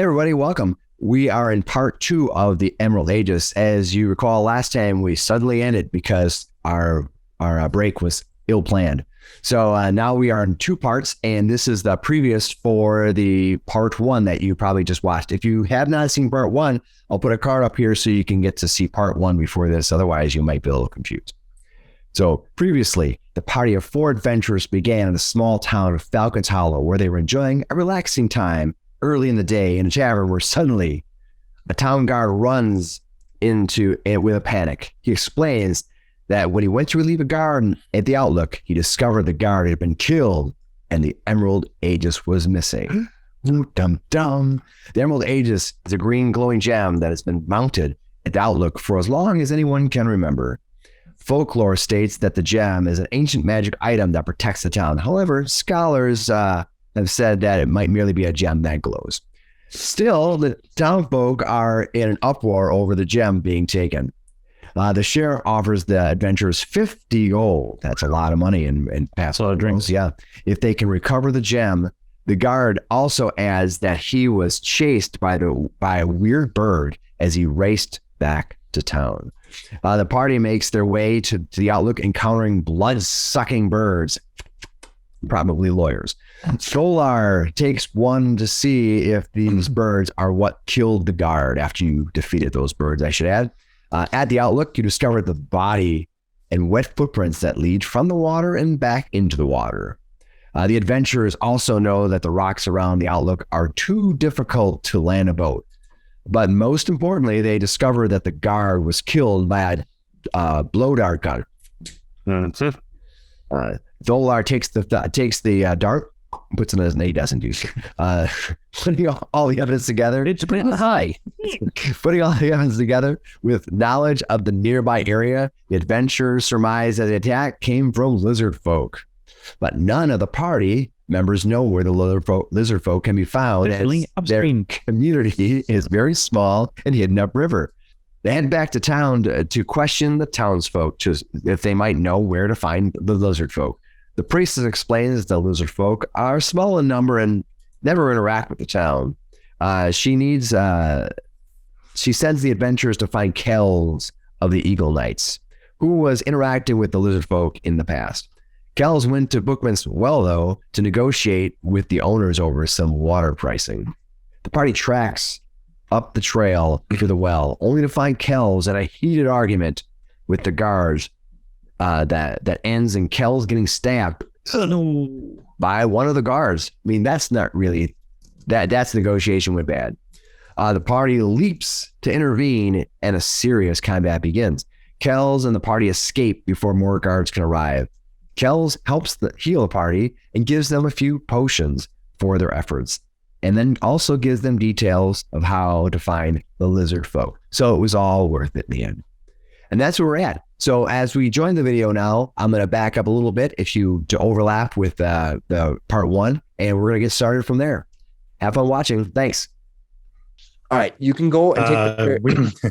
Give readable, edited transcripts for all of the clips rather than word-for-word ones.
Hey everybody, welcome. We are in part 2 of the Emerald Aegis. As you recall, last time we suddenly ended because our break was ill-planned. So now we are in 2 parts, and this is the previous for the part 1 that you probably just watched. If you have not seen part 1, I'll put a card up here so you can get to see part 1 before this. Otherwise, you might be a little confused. So previously, the party of 4 adventurers began in the small town of Falcon's Hallow, where they were enjoying a relaxing time early in the day in a tavern where suddenly a town guard runs into it with a panic. He explains that when he went to relieve a guard at the Outlook, he discovered the guard had been killed and the Emerald Aegis was missing. Dum-dum. The Emerald Aegis is a green glowing gem that has been mounted at the Outlook for as long as anyone can remember. Folklore states that the gem is an ancient magic item that protects the town. However, scholars have said that it might merely be a gem that glows. Still, the townfolk are in an uproar over the gem being taken. The sheriff offers the adventurers 50 gold. That's a lot of money in past a lot of drinks. Yeah. If they can recover the gem. The guard also adds that he was chased by a weird bird as he raced back to town. The party makes their way to the Outlook, encountering blood-sucking birds, probably lawyers. Solar takes one to see if these birds are what killed the guard after you defeated those birds, I should add. At the Outlook, you discover the body and wet footprints that lead from the water and back into the water. The adventurers also know that the rocks around the Outlook are too difficult to land a boat. But most importantly, they discover that the guard was killed by a blow dart gun. That's it. Zolar takes the dart, puts it in his, he doesn't use it. Putting all the evidence together. It's pretty high. Putting all the evidence together with knowledge of the nearby area, the adventurers surmise that the attack came from lizard folk. But none of the party members know where the lizard folk can be found. Their community is very small and hidden upriver. They head back to town to question the townsfolk if they might know where to find the lizard folk. The priestess explains the lizard folk are small in number and never interact with the town. She sends the adventurers to find Kells of the Eagle Knights, who was interacting with the lizard folk in the past. Kells went to Bookman's well, though, to negotiate with the owners over some water pricing. The party tracks up the trail to the well, only to find Kells in a heated argument with the guards that ends in Kells getting stabbed by one of the guards. I mean, that's not really, that's negotiation went bad. The party leaps to intervene and a serious combat begins. Kells and the party escape before more guards can arrive. Kells helps heal the party and gives them a few potions for their efforts, and then also gives them details of how to find the lizard folk. So it was all worth it in the end. And that's where we're at. So as we join the video now, I'm going to back up a little bit to overlap with the part 1, and we're going to get started from there. Have fun watching. Thanks. All right, you can go and take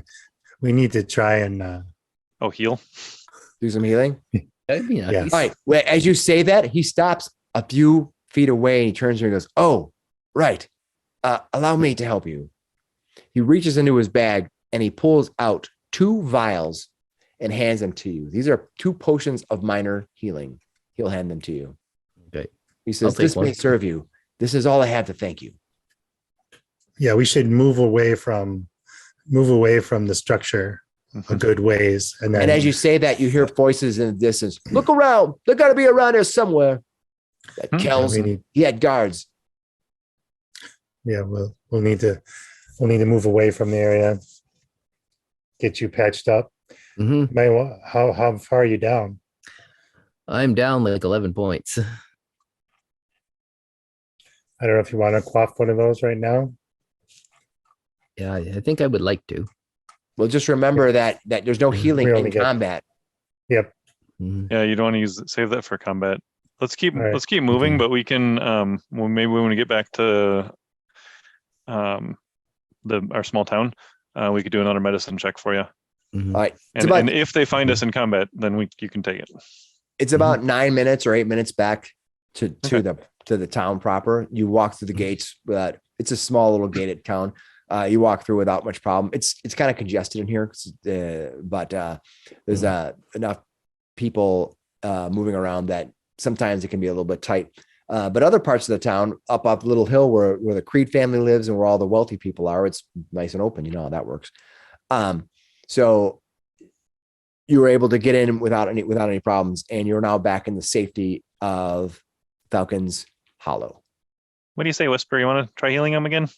we need to try and heal. do some healing. Yes. All right. Well, as you say that, he stops a few feet away and he turns to you and goes, "Oh, right. Allow me to help you." He reaches into his bag and he pulls out 2 vials and hands them to you. These are 2 potions of minor healing. He'll hand them to you. Okay. He says, "This may serve you. This is all I have to thank you." Yeah, we should move away from the structure a good ways. And then, And as you say that, you hear voices in the distance. "Look around. They're got to be around here somewhere." That Kells, he had guards. Yeah, we'll need to move away from the area. Get you patched up. Mm-hmm. How far are you down? I'm down like 11 points. I don't know if you want to quaff one of those right now. Yeah, I think I would like to. Well, just remember that there's no healing in combat. Yep. Yeah, you don't want to save that for combat. Let's keep moving, but we can maybe when we get back to our small town, we could do another medicine check for you. All right. And if they find us in combat, then you can take it. It's about 9 minutes or 8 minutes back to the town proper. You walk through the gates without It's a small little gated town. You walk through without much problem. It's kind of congested in here, but there's enough people moving around that sometimes it can be a little bit tight. But other parts of the town, up a little hill where the Creed family lives and where all the wealthy people are, it's nice and open. You know how that works. So you were able to get in without any problems, and you're now back in the safety of Falcon's Hallow. What do you say, Whisper? You want to try healing him again?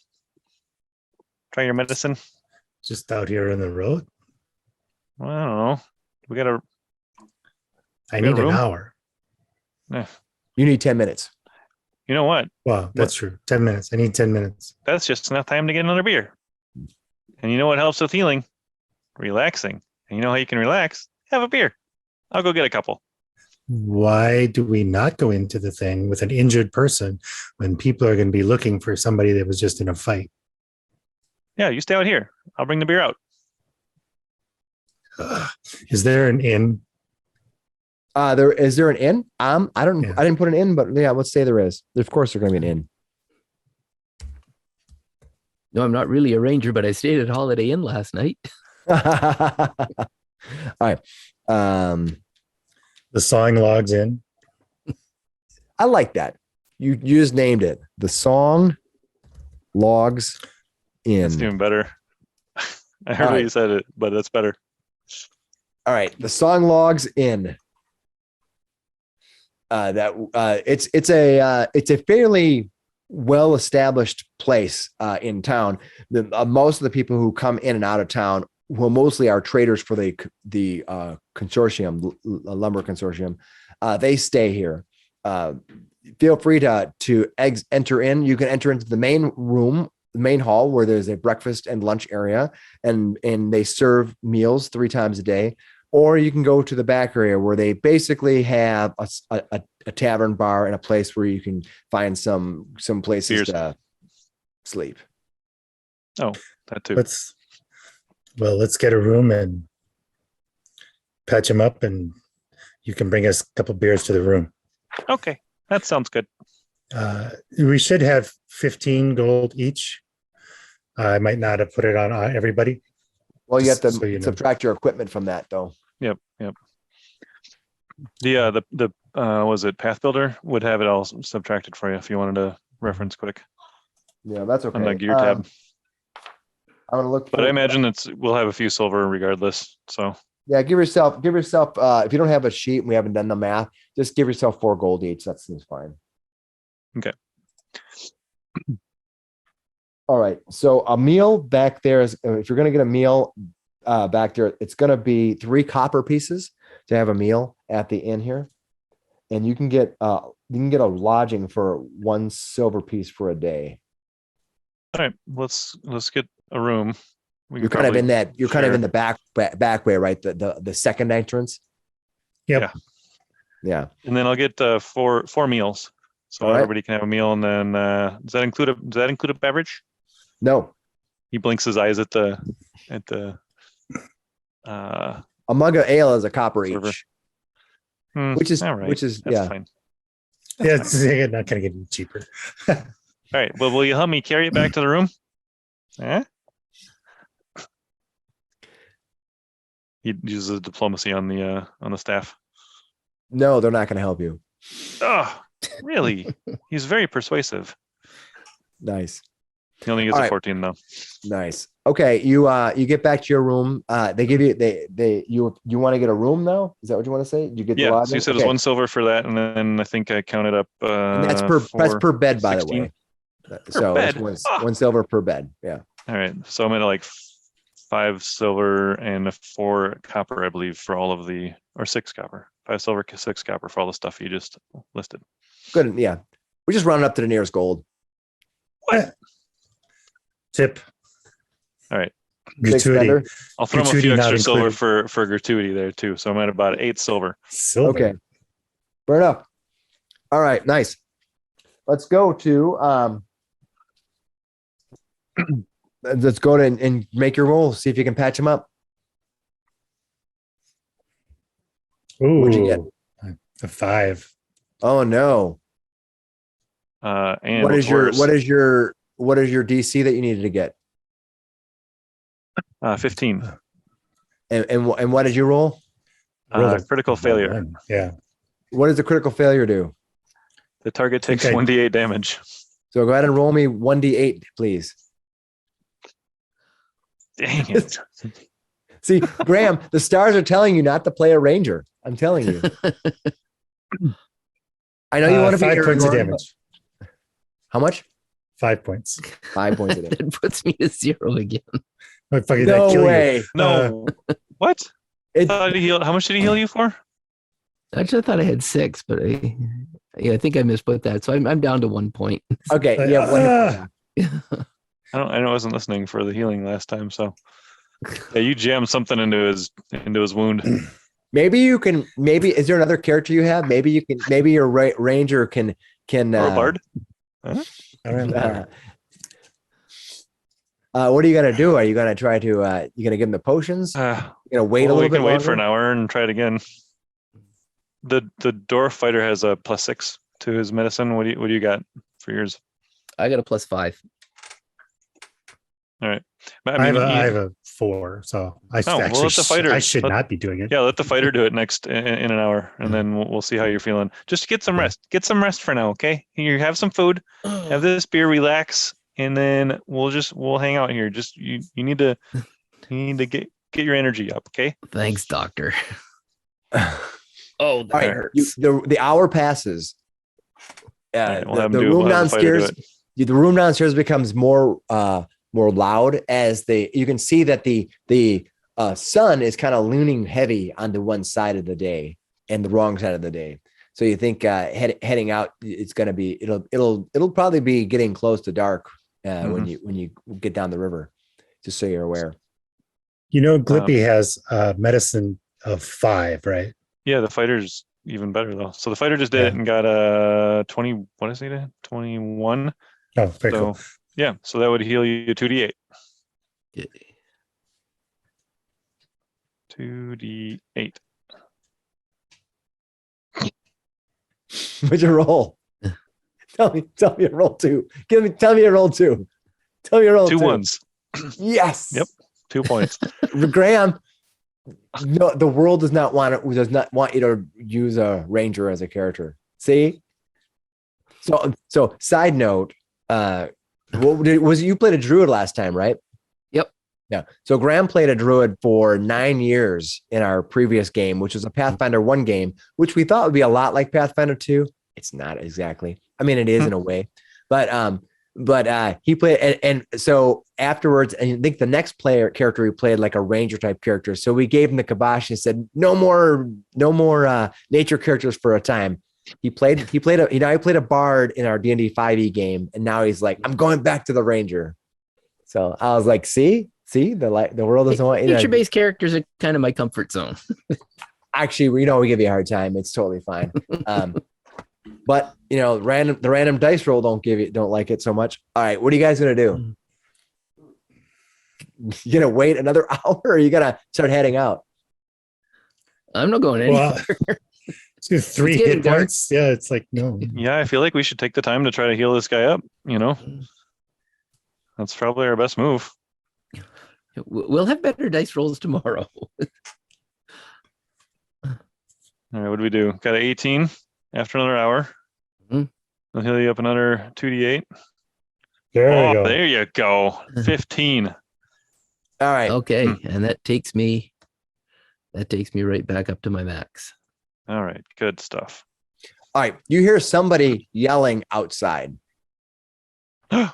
Try your medicine? Just out here on the road. Well, I don't know. We got a. I need an room? hour. You need 10 minutes. You know what? Well, that's true. 10 minutes. I need 10 minutes. That's just enough time to get another beer. And you know what helps with healing? Relaxing. And you know how you can relax? Have a beer. I'll go get a couple. Why do we not go into the thing with an injured person when people are going to be looking for somebody that was just in a fight? Yeah, you stay out here. I'll bring the beer out. Is there an inn? Is there an inn? I Yeah. didn't put an inn, but yeah, let's say there is. Of course, there's going to be an inn. No, I'm not really a ranger, but I stayed at Holiday Inn last night. All right. The Sawing Logs Inn? I like that. You just named it. The Song Logs Inn. That's even better. I heard All what right. you said it, but that's better. All right. The Song Logs Inn. It's a fairly well-established place in town. Most of the people who come in and out of town, who mostly are traders for the consortium, lumber consortium, they stay here. Feel free to enter in. You can enter into the main room, the main hall, where there's a breakfast and lunch area, and they serve meals 3 times a day. Or you can go to the back area where they basically have a tavern bar and a place where you can find some places Beers. to sleep. Oh, that too. Let's get a room and patch him up, and you can bring us a couple beers to the room. Okay, that sounds good. We should have 15 gold each. I might not have put it on everybody. Well, you have to Just so you know. subtract your equipment from that, though. Yep. The was it Path Builder would have it all subtracted for you if you wanted to reference quick Yeah, that's okay. on the gear tab. I'm gonna look. But I imagine we'll have a few silver regardless. So Yeah, give yourself. If you don't have a sheet and we haven't done the math, just give yourself 4 gold each. That seems fine. Okay. All right. So a meal back there is, if you're going to get a meal back there, it's going to be 3 copper pieces to have a meal at the inn here, and you can get a lodging for 1 silver piece for a day. all right, let's get a room. You're kind of in the back way, right? The second entrance. Yep. Yeah. And then I'll get four meals, so All right. everybody can have a meal. And then does that include a beverage? No, He blinks his eyes at the a mug of ale is a copper Server. each, which is That's yeah. fine. Yeah, it's not going to get any cheaper. All right. Well, will you help me carry it back to the room? Eh? He uses diplomacy on the staff. No, they're not going to help you. Oh, really? He's very persuasive. Nice. He only gets All a right. 14 though. Nice. Okay, you get back to your room. They give you you want to get a room now? Is that what you want to say? You get the Yeah. lodging? So you said it was Okay. 1 silver for that, and then I think I counted up. And that's per bed, by the 16. way. So it's bed. 1 silver per bed. Yeah. All right. So I'm at like 5 silver and 4 copper, I believe, for all of the, or 6 copper. 5 silver, 6 copper for all the stuff you just listed. Good. Yeah. We just round up to the nearest gold. What? Tip. All right. Six Gratuity. vendor. I'll throw him a Gratuity few not extra silver included. for gratuity there too. So I'm at about 8 silver. Silver. Okay. Burn up. All right. Nice. Let's go to let's go to and make your roll. See if you can patch him up. Ooh, What'd you get? a 5. Oh no. And What what's is your worse, what is your what is your DC that you needed to get? 15. And what did you roll? Rolled a Critical failure. one. Yeah. What does the critical failure do? The target takes Okay. 1d8 damage. So go ahead and roll me 1d8, please. Dang it. See, Graham, the stars are telling you not to play a ranger. I'm telling you. I know you want to be 5 points of Aragorn, damage. but- How much? 5 points. 5 points of damage. That puts me to 0 again. What fucking No kill you? way. No. What? It, How much did he heal you for? Actually, I thought I had 6, but I think I misput that. So I'm down to 1 point. okay. Yeah. I wasn't listening for the healing last time, so yeah, you jammed something into his wound. Maybe is there another character you have? Maybe your ranger can Or a bard? All right. What are you gonna do? Are you gonna try to you gonna give him the potions? You're gonna wait a Well, little we bit can wait for longer? an hour and try it again. The dwarf fighter has a +6 to his medicine. What do you got for yours? I got a +5. All right. But, I have a 4, so I we'll actually let the fighter- I should let- not be doing it. Yeah, let the fighter do it next in an hour, and then we'll see how you're feeling. Just get some rest. Get some rest for now, okay? You have some food, have this beer, relax, and then we'll hang out here. Just you need to get your energy up, okay? Thanks, doctor. All That right, hurts. the hour passes. right, we'll have The him do- room we'll have the fighter do downstairs. The room downstairs becomes more loud as you can see that the sun is kind of leaning heavy onto one side of the day and the wrong side of the day. So you think heading out, it's going to be it'll probably be getting close to dark when you get down the river. Just so you're aware. You know, Glippy has medicine of 5, right? Yeah, the fighter's even better though. So the fighter just did it and got a 20. What is it? 21. Oh, very cool. Yeah, so that would heal you 2d8. 2d8. What'd you roll? Tell me a roll 2. Tell me a roll 2. Tell me a roll 2 2. ones. Yes. Yep. 2 points. Graham, no, the world does not want you to use a ranger as a character. See? So side note, you played a druid last time, right? Yep. Yeah. So Graham played a druid for 9 years in our previous game, which was a Pathfinder 1 game, which we thought would be a lot like Pathfinder 2. It's not exactly. I mean, it is in a way, but he played, and so afterwards, and I think the next character he played like a ranger type character. So we gave him the kibosh and said, no more nature characters for a time. He played a bard in our D&D 5e game, and now he's like, I'm going back to the ranger. So I was like, see, the world doesn't want you to. Nature-based characters are kind of my comfort zone. Actually, we give you a hard time. It's totally fine. But the random dice roll don't like it so much. All right, what are you guys gonna do? You gonna wait another hour, or are you gonna start heading out? I'm not going anywhere. Well, so 3 getting hit dark. points. Yeah, it's like no. Yeah, I feel like we should take the time to try to heal this guy up, That's probably our best move. We'll have better dice rolls tomorrow. All right, what do we do? Got an 18 after another hour. Mhm. I'll heal you up another 2d8. There you go. There you go. 15. All right. Okay, and that takes me right back up to my max. All right, good stuff. All right. You hear somebody yelling outside. And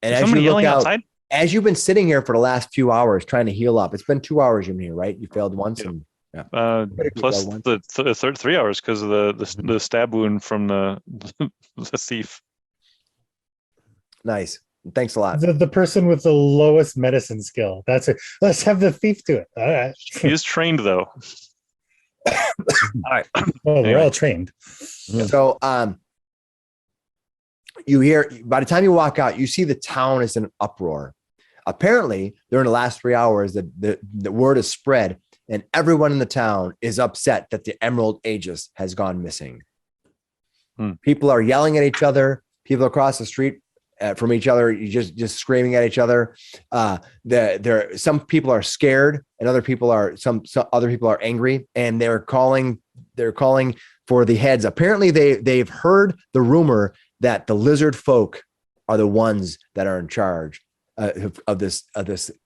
as Somebody you look yelling out, outside? as you've been sitting here for the last few hours trying to heal up, it's been 2 hours you've been here, right? You failed once. Yep. And Plus one. the third 3 hours because of the stab wound from the thief. Nice. Thanks a lot. The person with the lowest medicine skill. That's it. Let's have the thief do it. All right. He is trained though. All right. Well, they're Anyway. all trained. So you hear, by the time you walk out, you see the town is in an uproar. Apparently, during the last 3 hours, the word has spread, and everyone in the town is upset that the Emerald Aegis has gone missing. People are yelling at each other. People across the street from each other. You just screaming at each other. Some people are scared, and other people are some other people are angry, and they're calling for the heads. Apparently, they've heard the rumor that the lizard folk are the ones that are in charge of this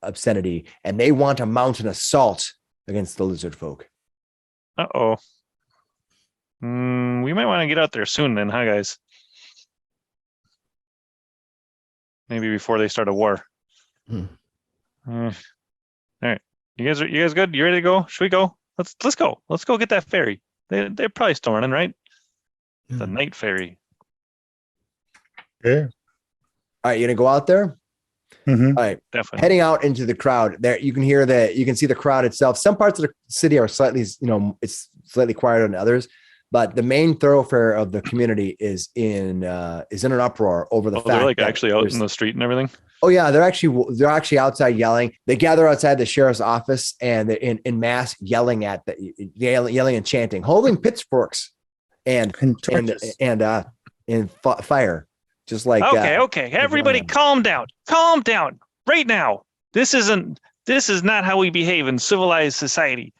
obscenity, and they want to mount an assault against the lizard folk. Uh-oh. We might want to get out there soon then, huh, guys? Maybe before they start a war. All right. You guys good? You ready to go? Should we go? Let's go. Let's go get that ferry. They're probably still running, right? The night ferry. Yeah. All right, you gonna go out there? Mm-hmm. All right, Definitely. heading out into the crowd. There, you can see the crowd itself. Some parts of the city are slightly, it's slightly quieter than others, but the main thoroughfare of the community is in an uproar over the fact they're like that actually out in the street and everything. Oh yeah, they're actually outside yelling. They gather outside the sheriff's office and they're in mass yelling yelling and chanting, holding pitchforks and fire. Just like okay. Everybody calm down. Calm down right now. This is not how we behave in civilized society.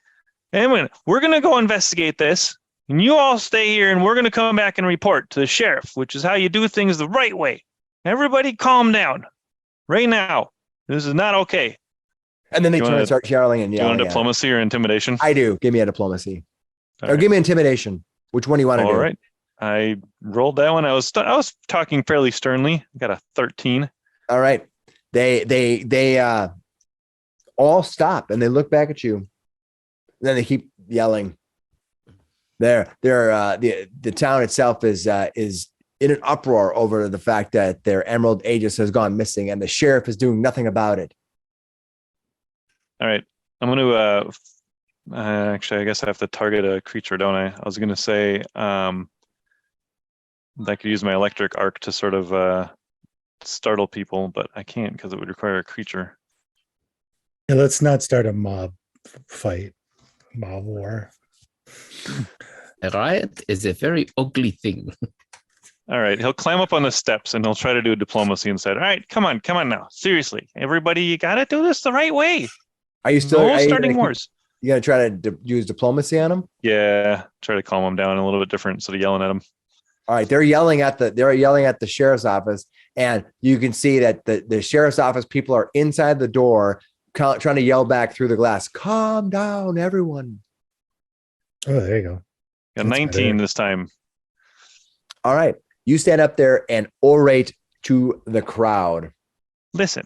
And we're going to go investigate this, and you all stay here, and we're going to come back and report to the sheriff, which is how you do things the right way. Everybody calm down right now. This is not okay. And then they turn and start yelling and yelling. Do you want diplomacy or intimidation? I do. Give me a diplomacy. All give me intimidation. Which one do you want to do? All right. I rolled that one. I was talking fairly sternly. I got a 13. All right. They all stop and they look back at you. And then they keep yelling. The town itself is in an uproar over the fact that their Emerald Aegis has gone missing and the sheriff is doing nothing about it. All right. I'm going to actually, I guess I have to target a creature, don't I? I was going to say I could use my electric arc to sort of startle people, but I can't because it would require a creature. Yeah, let's not start a mob war. A riot is a very ugly thing. All right, he'll climb up on the steps and he'll try to do diplomacy instead. All right, come on now. Seriously, everybody, you got to do this the right way. Are you still starting wars? You got to try to use diplomacy on them? Yeah, try to calm them down a little bit different instead of yelling at them. All right, they're yelling at the sheriff's office, and you can see that the sheriff's office people are inside the door trying to yell back through the glass, calm down, everyone. Oh, there you go. Got 19 this time. All right, you stand up there and orate to the crowd. Listen,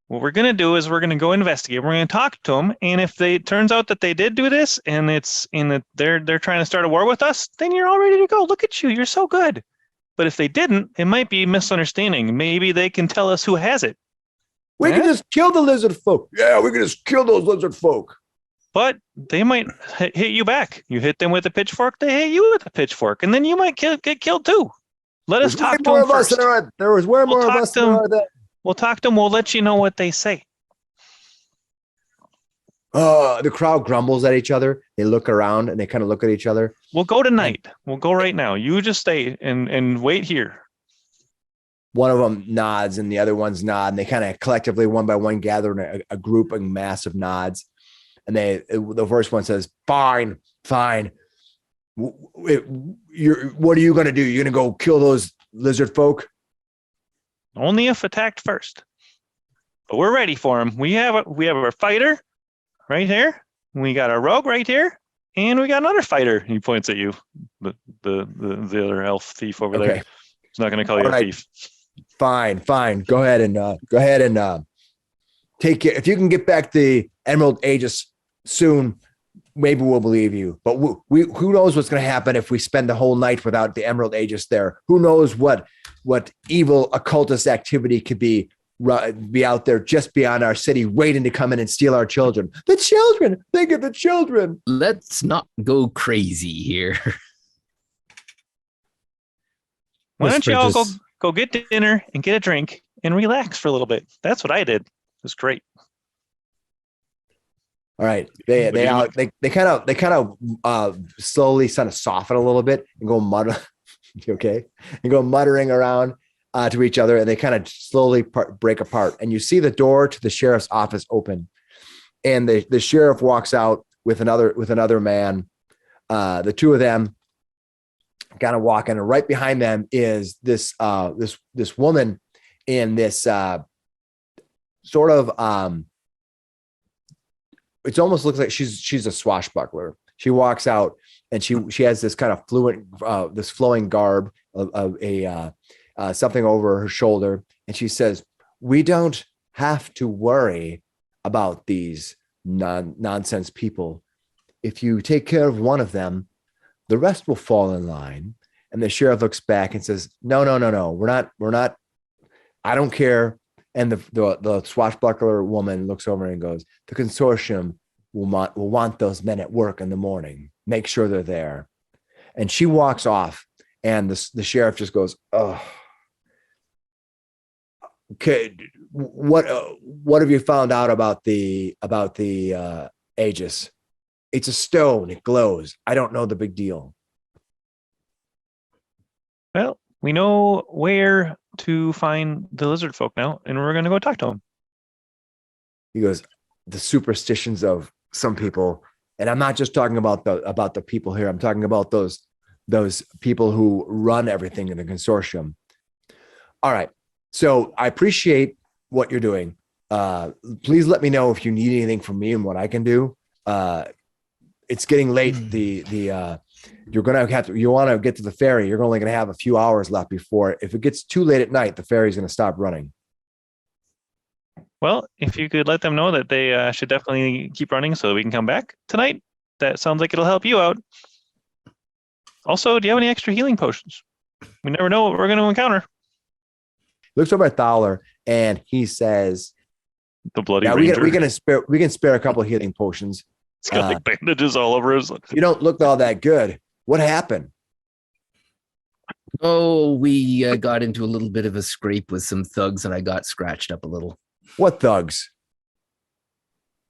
what we're going to do is we're going to go investigate. We're going to talk to them, and if it turns out that they did do this and it's they're trying to start a war with us, then you're all ready to go. Look at you. You're so good. But if they didn't, it might be a misunderstanding. Maybe they can tell us who has it. We can just kill the lizard folk. Yeah, we can just kill those lizard folk. But they might hit you back. You hit them with a pitchfork, they hit you with a pitchfork, and then you might get killed too. Let us talk to them first. There was way more of us than there are there. We'll talk to them. We'll let you know what they say. The crowd grumbles at each other. They look around and they kind of look at each other. We'll go tonight. We'll go right now. You just stay and wait here. One of them nods and the other ones nod. And they kind of collectively, one by one, gather in a group of massive nods. And the first one says, fine. What are you going to do? You're going to go kill those lizard folk? Only if attacked first. But we're ready for him. We have our fighter right here. We got our rogue right here, and we got another fighter. He points at you, the other elf thief over there. He's not going to call you a thief. Fine. Go ahead and take it. If you can get back the Emerald Aegis soon, maybe we'll believe you. But who knows what's going to happen if we spend the whole night without the Emerald Aegis there? Who knows what evil occultist activity could be out there just beyond our city, waiting to come in and steal our children. The children! Think of the children! Let's not go crazy here. Why don't you all go get dinner and get a drink and relax for a little bit? That's what I did. It was great. All right. They kind of slowly kind of soften a little bit and go mutter. Okay. And go muttering around. to each other, and they kind of slowly break apart. And you see the door to the sheriff's office open, and the sheriff walks out with another man. The two of them kind of walking, and right behind them is this woman in this sort of it almost looks like she's a swashbuckler. She walks out and she has this kind of this flowing garb of a something over her shoulder, and she says, "We don't have to worry about these nonsense people. If you take care of one of them, the rest will fall in line." And the sheriff looks back and says, "No, we're not. I don't care." And the swashbuckler woman looks over and goes, "The consortium will want those men at work in the morning. Make sure they're there." And she walks off, and the sheriff just goes, "Oh, okay. What have you found out about the Aegis? It's a stone. It glows. I don't know the big deal." Well, we know where to find the lizard folk now, and we're going to go talk to them. He goes, "The superstitions of some people," and I'm not just talking about the people here. I'm talking about those people who run everything in the consortium. All right. So I appreciate what you're doing. Please let me know if you need anything from me and what I can do. It's getting late. You want to get to the ferry. You're only going to have a few hours left before. If it gets too late at night, the ferry's going to stop running. Well, if you could let them know that they should definitely keep running so we can come back tonight, that sounds like it'll help you out. Also, do you have any extra healing potions? We never know what we're going to encounter. Looks over at Thaler and he says, The bloody "Yeah, ranger. we can spare a couple of healing potions. He's got like bandages all over his. You don't look all that good. What happened?" Oh, we got into a little bit of a scrape with some thugs, and I got scratched up a little. "What thugs?"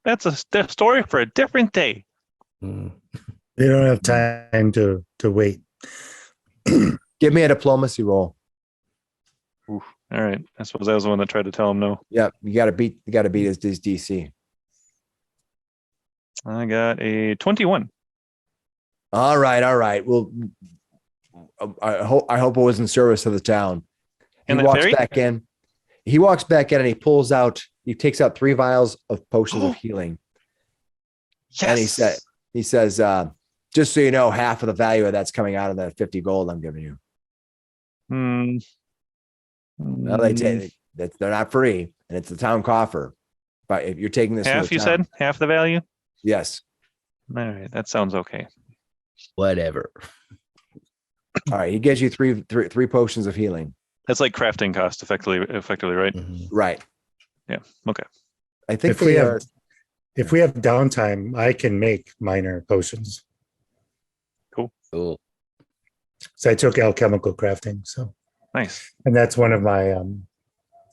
That's a story for a different day. Mm. They don't have time to wait. Give me a diplomacy roll. Oof. All right. I suppose I was the one that tried to tell him no. Yeah, you got to beat his DC. I got a 21. All right. Well, I hope it was in service of the town. He And the walks ferry? back in. He walks back in and he takes out 3 vials of potions of healing. Yes. And he says, "Just so you know, half of the value of that's coming out of that 50 gold I'm giving you." Well, they're not free, and it's the town coffer. But if you're taking this, half, you said half the value. Yes. All right, that sounds okay. Whatever. All right. He gives you three potions of healing. That's like crafting cost, effectively, right? Mhm. Right. Yeah. Okay. I think If we have downtime, I can make minor potions. Cool. So I took alchemical crafting. So, Nice. and that's one of my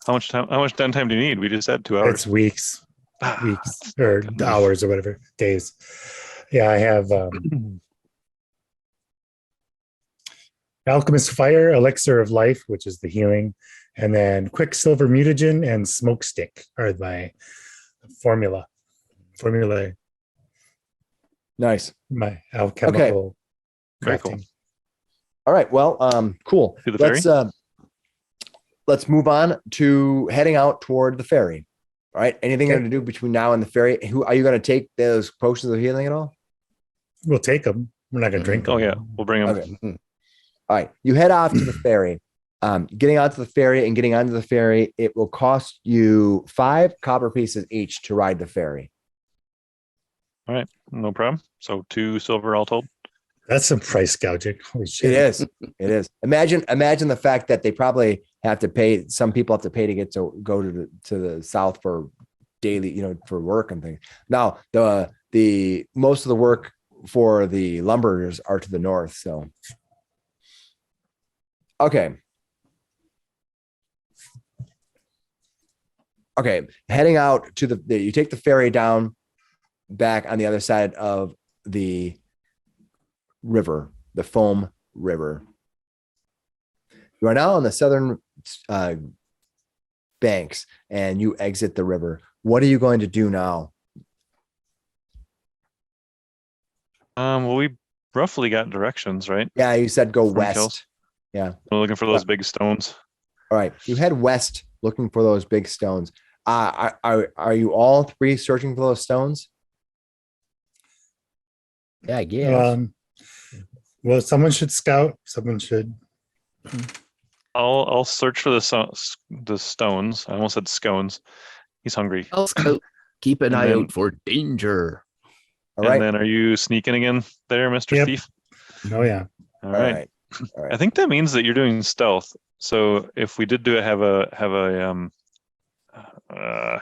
How much downtime do you need? We just had 2 hours. it's weeks or hours or whatever, days. Yeah, I have Alchemist Fire, Elixir of Life, which is the healing, and then Quicksilver Mutagen and Smoke Stick are my formula. Nice. My alchemical Very crafting. cool. All right. Well, cool. To the ferry? Let's move on to heading out toward the ferry. All right. Anything Okay. to do between now and the ferry? Who are you going to take those potions of healing at all? We'll take them. We're not going to drink them. Oh yeah, we'll bring them. Okay. All right. You head off to the ferry. Getting onto the ferry and getting onto the ferry, it will cost you 5 copper pieces each to ride the ferry. All right, no problem. So 2 silver all told. That's some price gouging. Holy shit. It is. It is. Imagine the fact that they probably have to pay. Some people have to pay to get to go to the south for daily, for work and things. Now the most of the work for the lumberers are to the north. So, okay. Heading out to you take the ferry down back on the other side of the river, the Foam River. You are now on the banks and you exit the river. What are you going to do now? Well, we roughly got directions, right? Yeah, you said go From west. Kells. Yeah. We're looking for those big stones. All right. You head west looking for those big stones. Are you all three searching for those stones? Yeah, I guess. Well, someone should scout. Someone should. I'll search for the stones. I almost said scones. He's hungry. I'll scout. Keep an And eye then- out for danger. All right. And then are you sneaking again there, Mr. Yep. Thief? Oh yeah. All All right. right. All right. I think that means that you're doing stealth. So if we did have a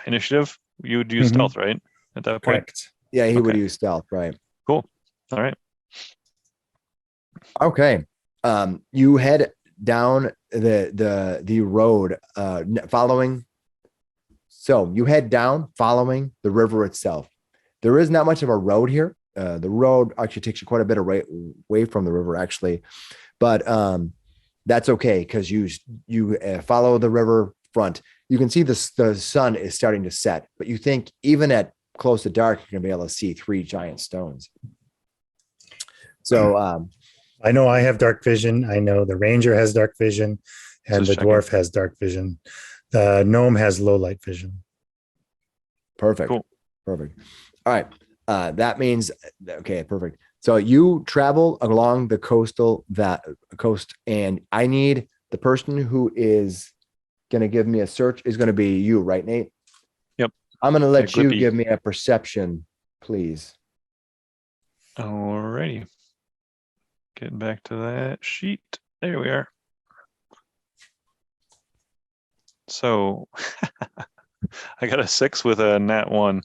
initiative, you would use Mhm. stealth, right? At that point. Correct. Yeah, he would Okay. use stealth, right? All right. Okay. You head down the road, following. So you head down, following the river itself. There is not much of a road here. The road actually takes you quite a bit away from the river, actually, but that's okay because you follow the river front. You can see the sun is starting to set, but you think even at close to dark, you're gonna be able to see 3 giant stones. So I know I have dark vision. I know the ranger has dark vision, and Just the checking. dwarf has dark vision. The gnome has low light vision. perfect. Cool. Perfect. All right. That means, okay, perfect. So you travel along the coast, and I need the person who is going to give me a search is going to be you, right, Nate? Yep. I'm going to let Yeah, you Glippy. give me a perception, please. Alrighty. Getting back to that sheet. There we are. So I got a 6 with a nat 1.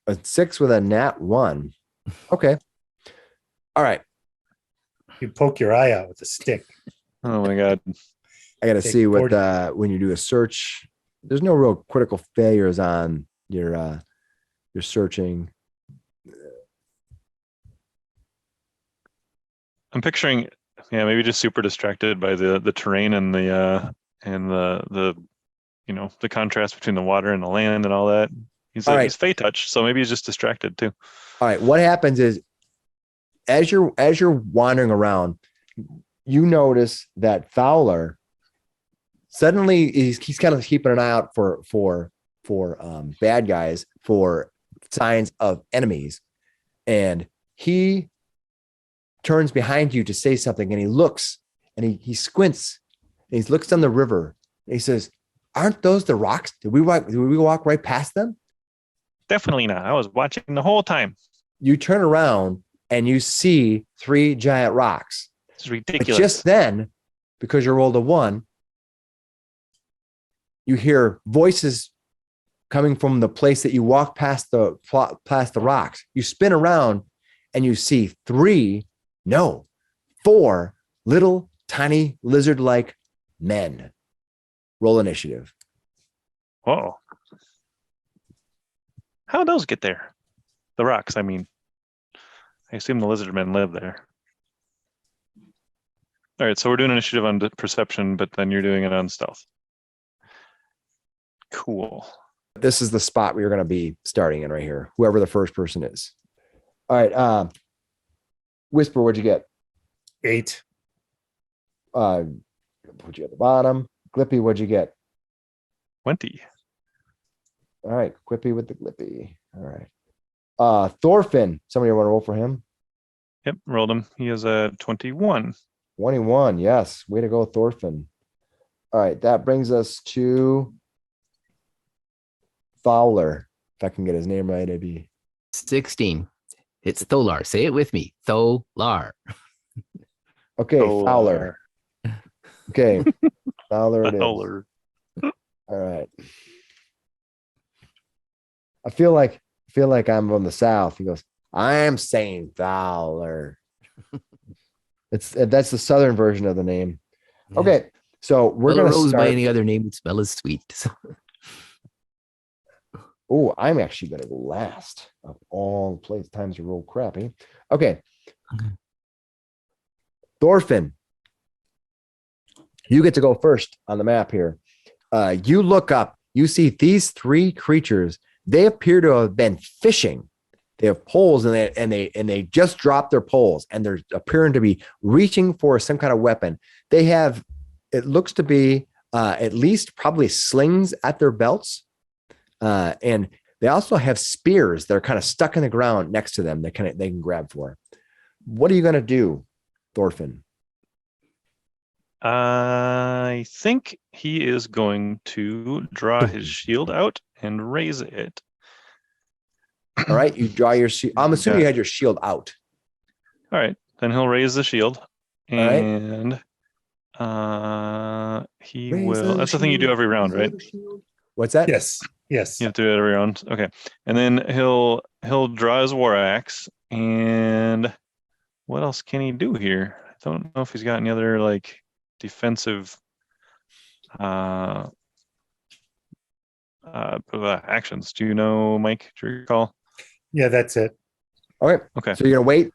A 6 with a nat 1. Okay. All right. You poke your eye out with a stick. Oh my god. I got to Take see what 40. when you do a search. There's no real critical failures on your searching. I'm picturing, yeah, maybe just super distracted by the terrain and the the contrast between the water and the land and all that. He's All like right. he's Fey touch, so maybe he's just distracted too. All right. What happens is as you're wandering around, you notice that Fowler suddenly he's kind of keeping an eye out for bad guys, for signs of enemies, and he turns behind you to say something, and he looks and he squints and he looks down the river and he says, "Aren't those the rocks? Did we walk right past them?" Definitely not. I was watching the whole time. You turn around and you see 3 giant rocks. It's But ridiculous. just then, because you rolled a 1, you hear voices coming from the place that you walk past the rocks. You spin around and you see 4 little tiny lizard-like men. Roll initiative. Whoa. How'd those get there? The rocks, I mean. I assume the lizard men live there. All right, so we're doing initiative on perception, but then you're doing it on stealth. Cool. This is the spot where you're going to be starting in right here, whoever the first person is. All right. Whisper, what'd you get? 8. Put you at the bottom. Glippy, what'd you get? 20. All right, Quippy with the Glippy. All right. Thorfinn, somebody want to roll for him? Yep, rolled him. He is a 21. 21. Yes. Way to go, Thorfinn. All right, that brings us to Fowler. If I can get his name right, it'd be 16. It's Tholar. Say it with me. Tholar. okay, Fowler. Okay. Fowler it is. Fowler. All right. I feel like I'm from the South. He goes, I'm saying Fowler. That's the Southern version of the name. Okay. So we're Well, a going rose to by start. any other name would smell as sweet. So, Oh, I'm actually going to go last of all place times to roll crappy. Okay. Okay. Thorfinn, You get to go first on the map here. You look up, you see these three creatures. They appear to have been fishing. They have poles and they just dropped their poles and they're appearing to be reaching for some kind of weapon. They have, it looks to be at least probably slings at their belts. And they also have spears that are kind of stuck in the ground next to them that they can grab for. What are you going to do, Thorfinn? I think he is going to draw his shield out and raise it. All right, you draw your shield. I'm assuming you had your shield out. All right, then he'll raise the shield, right. and he Raise will. the That's the thing you do shield, every round, raise right? the shield. What's that? Yes. Yes. You have to do it every round. Okay, and then he'll draw his war axe, and what else can he do here? I don't know if he's got any other like defensive actions. Do you know, Mike? Do you recall? Yeah, that's it. Okay. Okay. So you're gonna wait.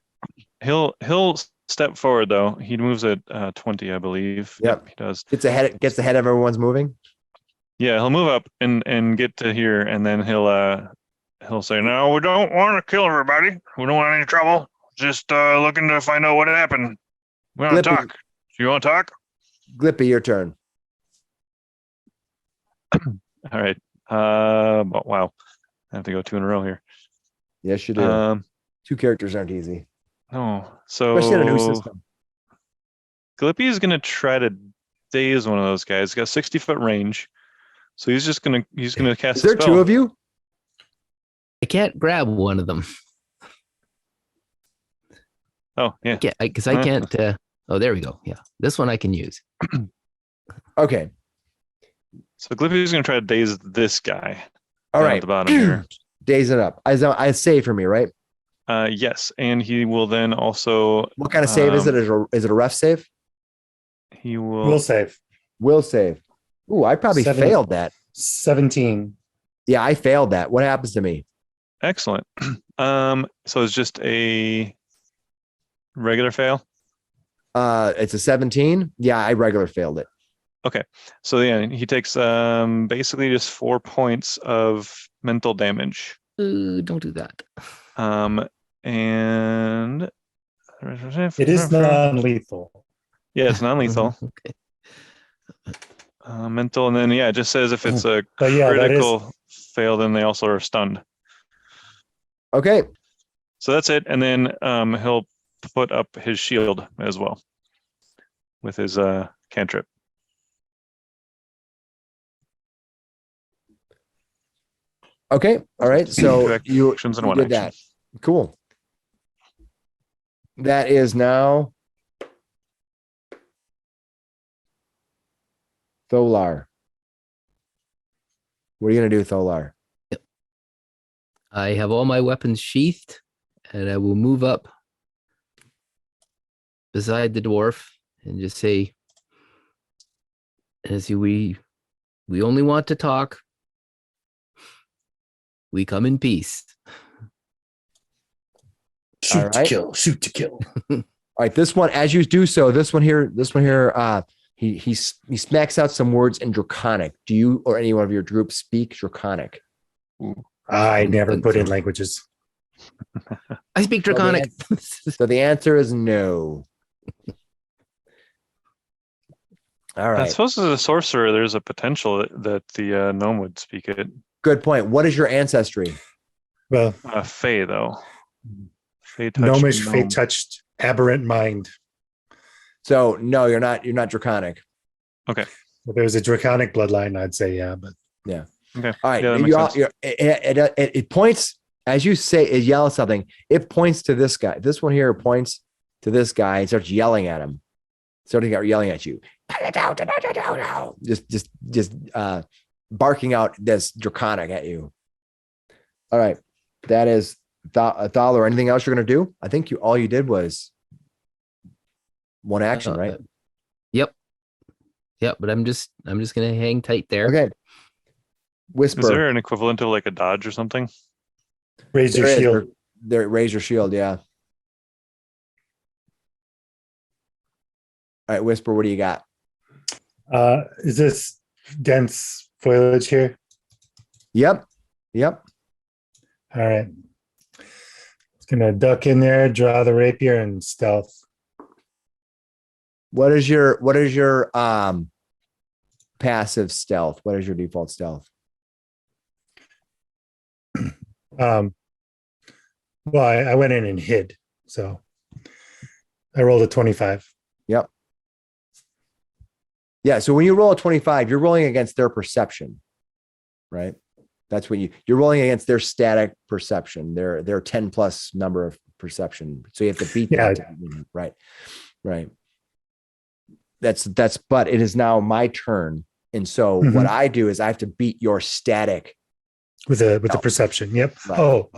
He'll step forward though. He moves at 20, I believe. Yep. He does. Gets ahead of everyone's moving. Yeah, he'll move up and get to here, and then he'll say, "No, we don't want to kill everybody. We don't want any trouble. Just looking to find out what happened. We want to Glippy. talk. You want to talk? Glippy, your turn. All right. Wow. I have to go two in a row here. Yes, you do. Two characters aren't easy, No. So especially in a new system. Glippy is gonna try to daze one of those guys. He's got 60-foot range. So he's gonna cast Is there a spell. two of you? I can't grab one of them. Oh, yeah. Because I can't. Oh, there we go. Yeah, this one I can use. Okay. So Glippy is gonna try to daze this guy. All down right. At the bottom here. Daze it up. I save for me, right? Yes, and he will then also. What kind of save is it? Is it a ref save? He will. We'll save. Will save. Ooh, I probably failed that. 17. Yeah, I failed that. What happens to me? Excellent. So it's just a regular fail. It's a 17. Yeah, I regular failed it. Okay, so yeah, he takes basically just 4 points of mental damage. Don't do that. And It is non-lethal. Yeah, it's non-lethal. Okay. Mental, and then yeah, it just says if it's a But yeah, that is- critical fail, then they also are stunned. Okay. So that's it, and then he'll put up his shield as well with his cantrip. Okay. All right. So you Actions and you one did action. that. Cool. That is now Tholar. What are you going to do, Tholar? I have all my weapons sheathed, and I will move up beside the dwarf and just say, "As we only want to talk. We come in peace." Shoot All to right. kill. Shoot to kill. All right. This one, as you do so, this one here, he smacks out some words in Draconic. Do you or any one of your group speak Draconic? I never put in languages. I speak Draconic. So the answer is no. All I right. suppose as a sorcerer, there's a potential that the gnome would speak it. Good point. What is your ancestry? Well, Fey though. Fey touched gnomish, gnome. fate touched, aberrant mind. So no, you're not Draconic. Okay. If there was a draconic bloodline, I'd say yeah, but Okay. All right. Yeah, that makes sense. It points as you say. It yells something. It points to this guy. This one here points to this guy and starts yelling at him. Starting yelling at you. Just barking out this Draconic at you. All right. That is Thaler. Anything else you're gonna do? I think all you did was one action, right? Yep, but I'm just gonna hang tight there. Okay. Whisper. Is there an equivalent of like a dodge or something? raise your There is. shield. There, raise your shield. Yeah. All right, Whisper. What do you got? Is this dense foliage here? Yep. All right. It's gonna duck in there, draw the rapier, and stealth. What is your passive stealth? What is your default stealth? Well, I went in and hid, so I rolled a 25. Yep. Yeah. So when you roll a 25, you're rolling against their perception, right? That's what you're rolling against their static perception, their 10 plus number of perception. So you have to beat that. Right. But it is now my turn. And so what I do is I have to beat your static with the perception. Yep. Right. Oh,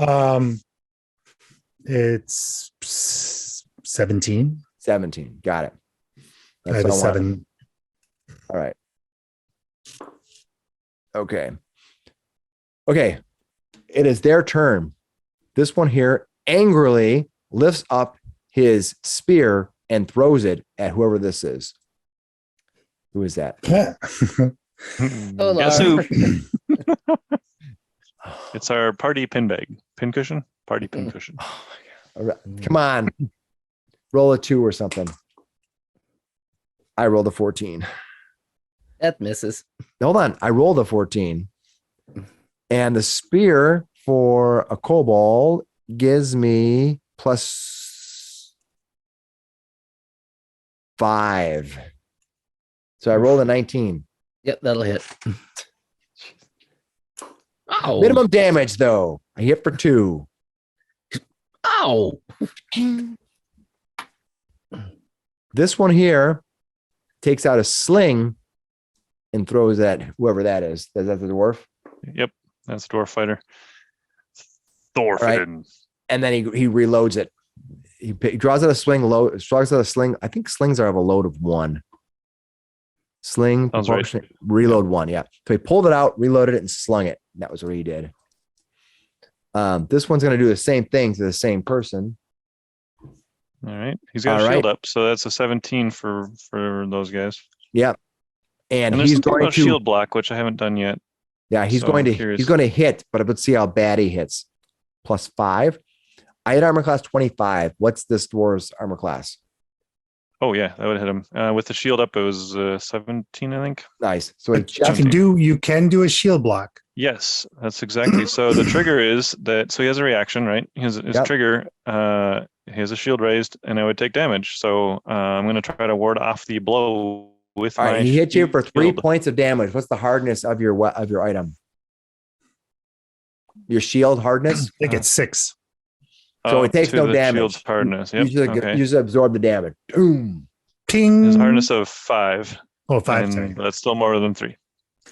it's 17. 17. Got it. I have a 7. All right. Okay. It is their turn. This one here angrily lifts up his spear and throws it at whoever this is. Who is that? Guess who? It's our party pin bag. Pin cushion? Party pin cushion. Oh my God. Come on. Roll a 2 or something. I rolled a 14. That misses. Hold on. I rolled a 14. And the spear for a kobold gives me +5. So I rolled a 19. Yep, that'll hit. Ow. Minimum damage, though. I hit for 2. Ow. This one here takes out a sling and throws at whoever that is. Is that the dwarf? Yep, that's dwarf fighter. Thor. Right. And then he reloads it. He draws out a sling. Draws out a sling. I think slings are of a load of 1. Sling, right. Reload 1. Yeah. So he pulled it out, reloaded it, and slung it. That was what he did. This one's going to do the same thing to the same person. All right. He's got a shield up, so that's a 17 for those guys. Yeah. And there's he's something going about to shield block, which I haven't done yet. Yeah, he's So going I'm to curious. hit, but let's see how bad he hits. +5. I had armor class 25. What's this dwarf's armor class? Oh yeah, that would hit him. With the shield up, it was 17, I think. Nice. So he But you can do a shield block. Yes, that's exactly. So the trigger is that. So he has a reaction, right? His Yep. trigger. He has a shield raised, and I would take damage. So I'm going to try to ward off the blow with All my. right, he hit you for 3 shield. points of damage. What's the hardness of your item? Your shield hardness? I think it's 6. So it takes to no the damage. Shield's hardness. Yep. You just absorb the damage. Boom. Ping. His hardness of 5. Oh, 5. and Sorry. that's still more than 3.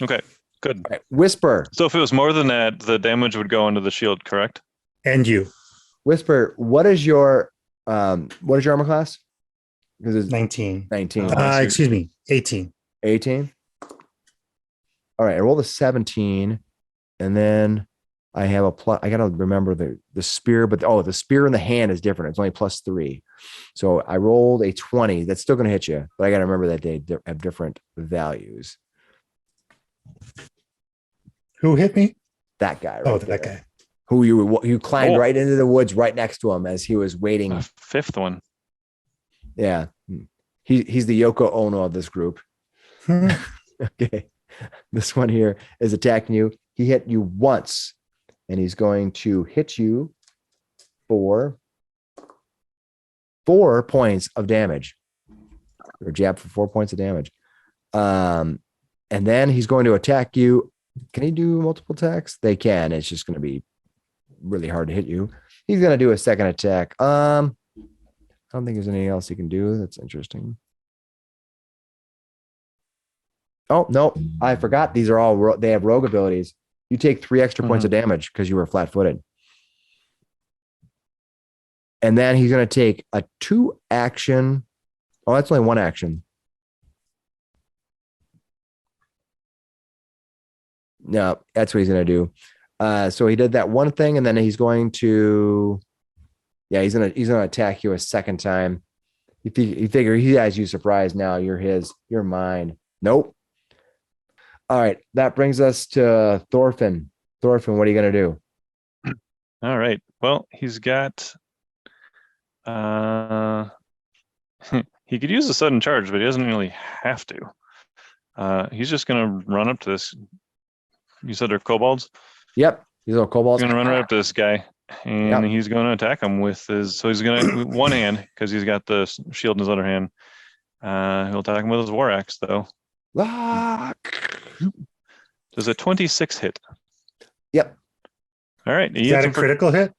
Okay, good. All right. Whisper. So if it was more than that, the damage would go into the shield, correct? And you. Whisper, what is your armor class? Because it's 19. 19. Excuse me. 18. 18. All right, I rolled a 17, and then I have a plus. I gotta remember the spear, but the spear in the hand is different. It's only +3. So I rolled a 20. That's still gonna hit you, but I gotta remember that they have different values. Who hit me? That guy. Oh, Right that there. guy. Who you climbed Oh. right into the woods right next to him as he was waiting. A 5th one. Yeah, he's the Yoko Ono of this group. Okay, this one here is attacking you. He hit you once, and he's going to hit you for 4 points of damage, or jab for 4 points of damage. And then he's going to attack you. Can he do multiple attacks? They can. It's just going to be really hard to hit you. He's going to do a second attack. I don't think there's anything else he can do. That's interesting. Oh, no, I forgot. These are all, they have rogue abilities. You take 3 extra points of damage because you were flat footed. And then he's going to take a 2 action. Oh, that's only 1 action. No, that's what he's going to do. So he did that one thing, and then he's going to, he's going to attack you a second time. You figure he has you surprised now. You're mine. Nope. All right. That brings us to Thorfinn. Thorfinn, what are you going to do? All right. Well, he's got he could use a sudden charge, but he doesn't really have to. He's just gonna run up to this. You said they're kobolds? Yep. These little He's kobolds. gonna run right up to this guy, and Yep. he's gonna attack him with his. So he's gonna with one hand because he's got the shield in his other hand. He'll attack him with his war axe, though. Lock. Does a 26 hit? Yep. All right. Is that a critical hit?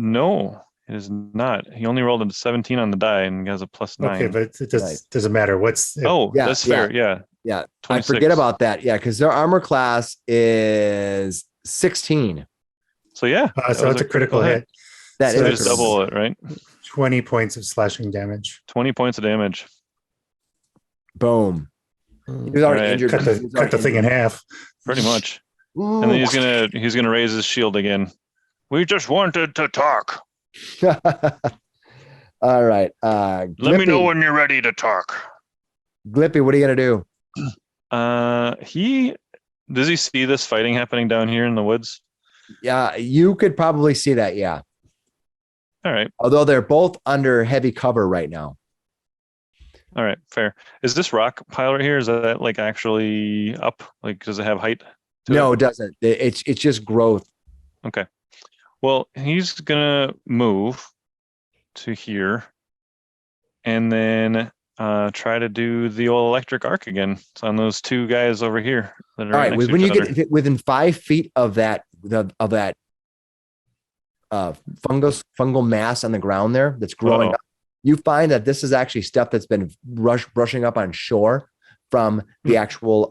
No, it is not. He only rolled a 17 on the die and has a +9. Okay, but it Nice. doesn't matter. What's Oh, Yeah, that's fair. Yeah. Yeah. I 26. forget about that. Yeah. Because their armor class is 16. So yeah. that so was it's a critical hit. That So is So a just that's- critical. double it, right? 20 points of slashing damage. 20 points of damage. Boom. He was already All right. injured. Cut He was the already thing in half. Pretty much. Ooh. And then he's gonna raise his shield again. We just wanted to talk. All right. Let me know Glippy. when you're ready to talk. Glippy, what are you going to do? He does he see this fighting happening down here in the woods? Yeah. You could probably see that. Yeah. All right. Although they're both under heavy cover right now. All right, fair. Is this rock pile right here? Is that like actually up? Like, does it have height? to No, it? it doesn't. It's just growth. Okay. Well, he's gonna move to here, and then try to do the old electric arc again. It's on those two guys over here. That are All right. next to When each you other. get within 5 feet of that fungal mass on the ground there that's growing Uh-oh. up, you find that this is actually stuff that's been brushing up on shore from the actual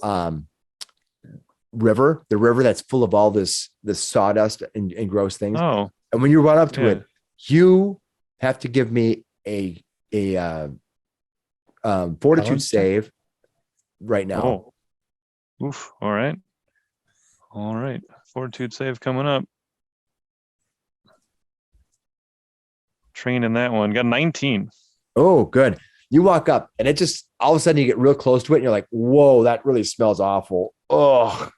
river, the river that's full of all this sawdust and gross things. Oh, And when you run up to yeah. it, you have to give me a fortitude Balance check? save right now. Oh. Oof. All right. All right. Fortitude save coming up. Trained in that one. Got 19. Oh, good. You walk up and it just all of a sudden you get real close to it and you're like, whoa, that really smells awful. Ugh.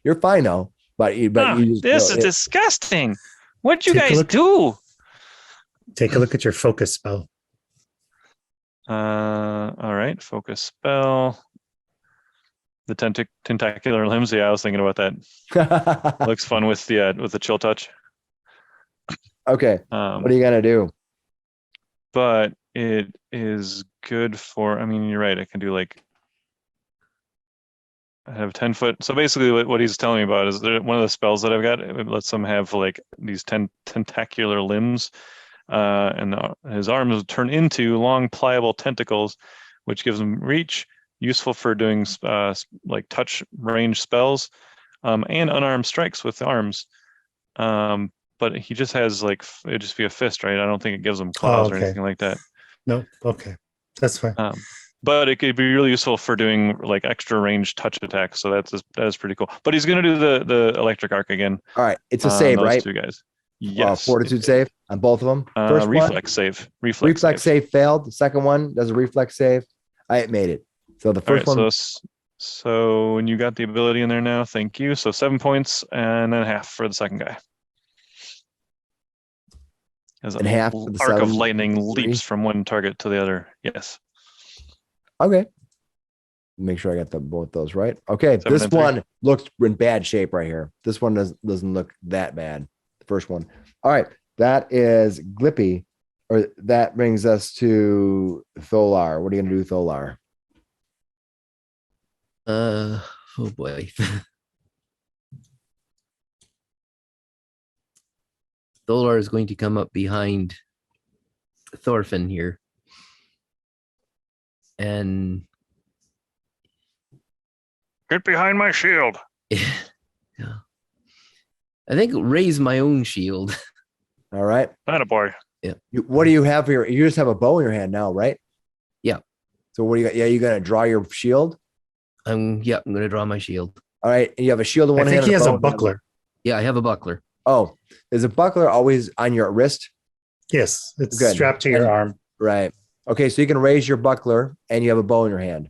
You're fine though. But you just This know is it- disgusting. What'd you Take a guys look. do? Take a look at your focus spell. All right. Focus spell. The tentacular limbs. Yeah, I was thinking about that. Looks fun with the chill touch. Okay. What are you gonna do? But it is good for, I mean, you're right. I can do like, I have 10 foot. So basically what he's telling me about is one of the spells that I've got, it lets him have like these tentacular limbs, and his arms turn into long pliable tentacles, which gives him reach, useful for doing like touch range spells, and unarmed strikes with arms. But he just has like, it'd just be a fist, right? I don't think it gives him claws or okay. anything like that. No, okay. That's fine. But it could be really useful for doing like extra range touch attacks. So that is pretty cool. But he's gonna do the electric arc again. All right. It's a on save, those right? two guys. Yes. Fortitude save on both of them. First reflex save. one, Reflex reflex save failed. The second one does a reflex save. I made it. So the All right. first one. So when you got the ability in there now, thank you. So 7 points and then half for the second guy. As And half for the arc of 7, lightning 3. leaps from one target to the other. Yes. Okay. Make sure I got both those right. Okay. 7 This and 3. one looks in bad shape right here. This one doesn't look that bad. The first one. All right. That is Glippy. Or that brings us to Tholar. What are you gonna do, Tholar? Oh boy. Tholar is going to come up behind Thorfinn here. And Get behind my shield. yeah. I think raise my own shield. All right. Attaboy. What do you have here? You just have a bow in your hand now, right? Yeah. So what do you got? Yeah, you gonna draw your shield? I'm gonna draw my shield. All right. And you have a shield in I one hand. think he and has bow a in the other. buckler. Yeah, I have a buckler. Oh, is a buckler always on your wrist? Yes, it's Good. strapped to your And- arm. Right. Okay, so you can raise your buckler and you have a bow in your hand.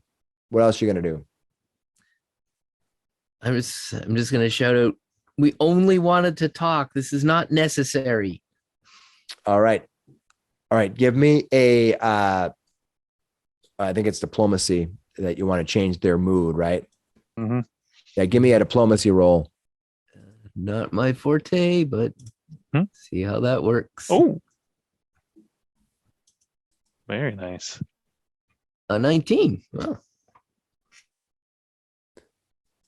What else you gonna do? I'm just gonna shout out. We only wanted to talk. This is not necessary. All right. Give me a I think it's diplomacy that you want to change their mood, right? Mm-hmm. Yeah, give me a diplomacy roll. Not my forte, but see how that works. Oh, very nice. A 19. Wow.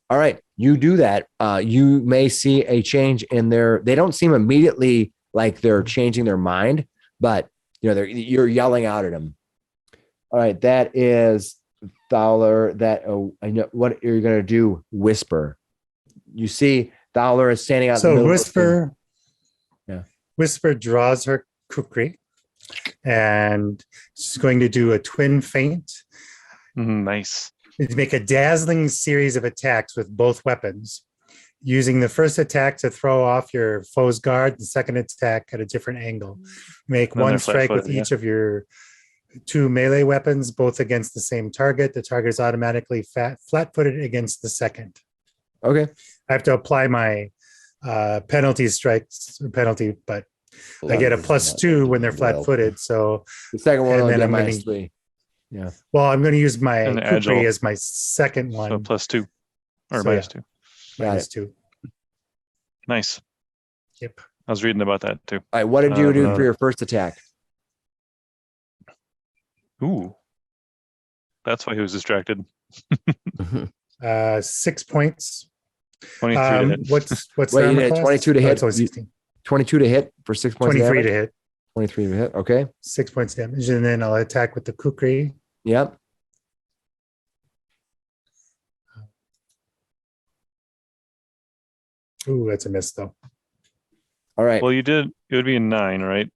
All right, you do that. You may see a change in they don't seem immediately like they're changing their mind, but you're yelling out at them. All right, that is Fowler. I know what you're gonna do. Whisper. You see Fowler is standing out. So in the middle Whisper, yeah. Whisper draws her kukri, and she's going to do a twin feint. Nice. To make a dazzling series of attacks with both weapons, using the first attack to throw off your foe's guard, the second attack at a different angle. Make And one they're strike with flat-footed, each of your 2 melee weapons, both against the same target. The target is automatically flat-footed against the second. Okay. I have to apply my penalty strikes or penalty, but I get a +2 when they're flat-footed. So the second one and will then get I'm gonna- -3. Yeah. well, I'm going to use my And kukri agile. as my second one. So +2 or So, -2. Got -2. Nice. Yep. I was reading about that too. All right. What did you do no. for your first attack? Ooh, that's why he was distracted. 6 points. 23 to hit. What's Wait, the you armor did class? 22 to Oh, hit. it's only 16. 22 to hit for 6 points. 23 of to damage. hit. 23 to hit. Okay. 6 points damage, and then I'll attack with the kukri. Yep. Ooh, that's a miss though. All right. Well, you did. It would be a 9, right?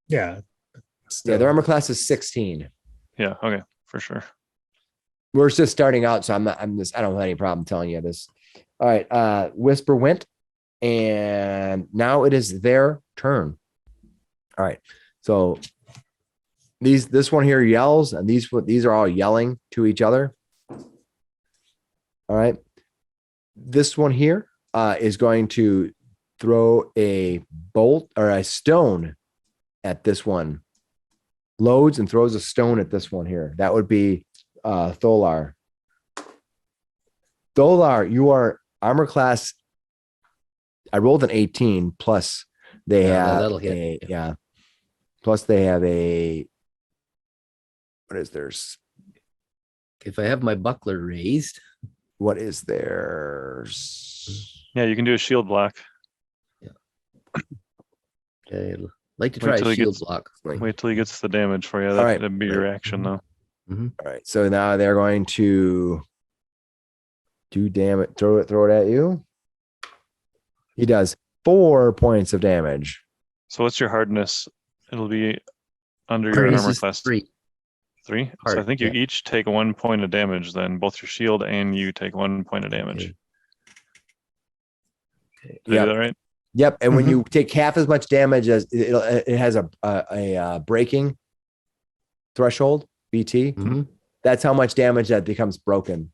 Yeah. Yeah, Still. their armor class is 16. Yeah. Okay, for sure. We're just starting out, so I don't have any problem telling you this. All right. Whisper went, and now it is their turn. All right. So this one here yells, and these are all yelling to each other. All right. This one here is going to throw a bolt or a stone at this one. Loads and throws a stone at this one here. That would be Tholar. Tholar, you are armor class. I rolled an 18 plus they have that'll hit. Plus they have a what is theirs? If I have my buckler raised, What is theirs? Yeah, you can do a shield block. I'd like to Wait try till a he shield gets- block. Wait till he gets the damage for you. All right. That'd be your action though. All right. So now they're going to do damage, throw it at you. He does 4 points of damage. So what's your hardness? It'll be under your Hardness armor This is class 3. 3. So Hard, I think you yeah. each take 1 point of damage. Then both your shield and you take 1 point of damage. Okay. Did I do that right? Yep. And when you take half as much damage as it has a breaking threshold, BT, Mhm. that's how much damage that becomes broken.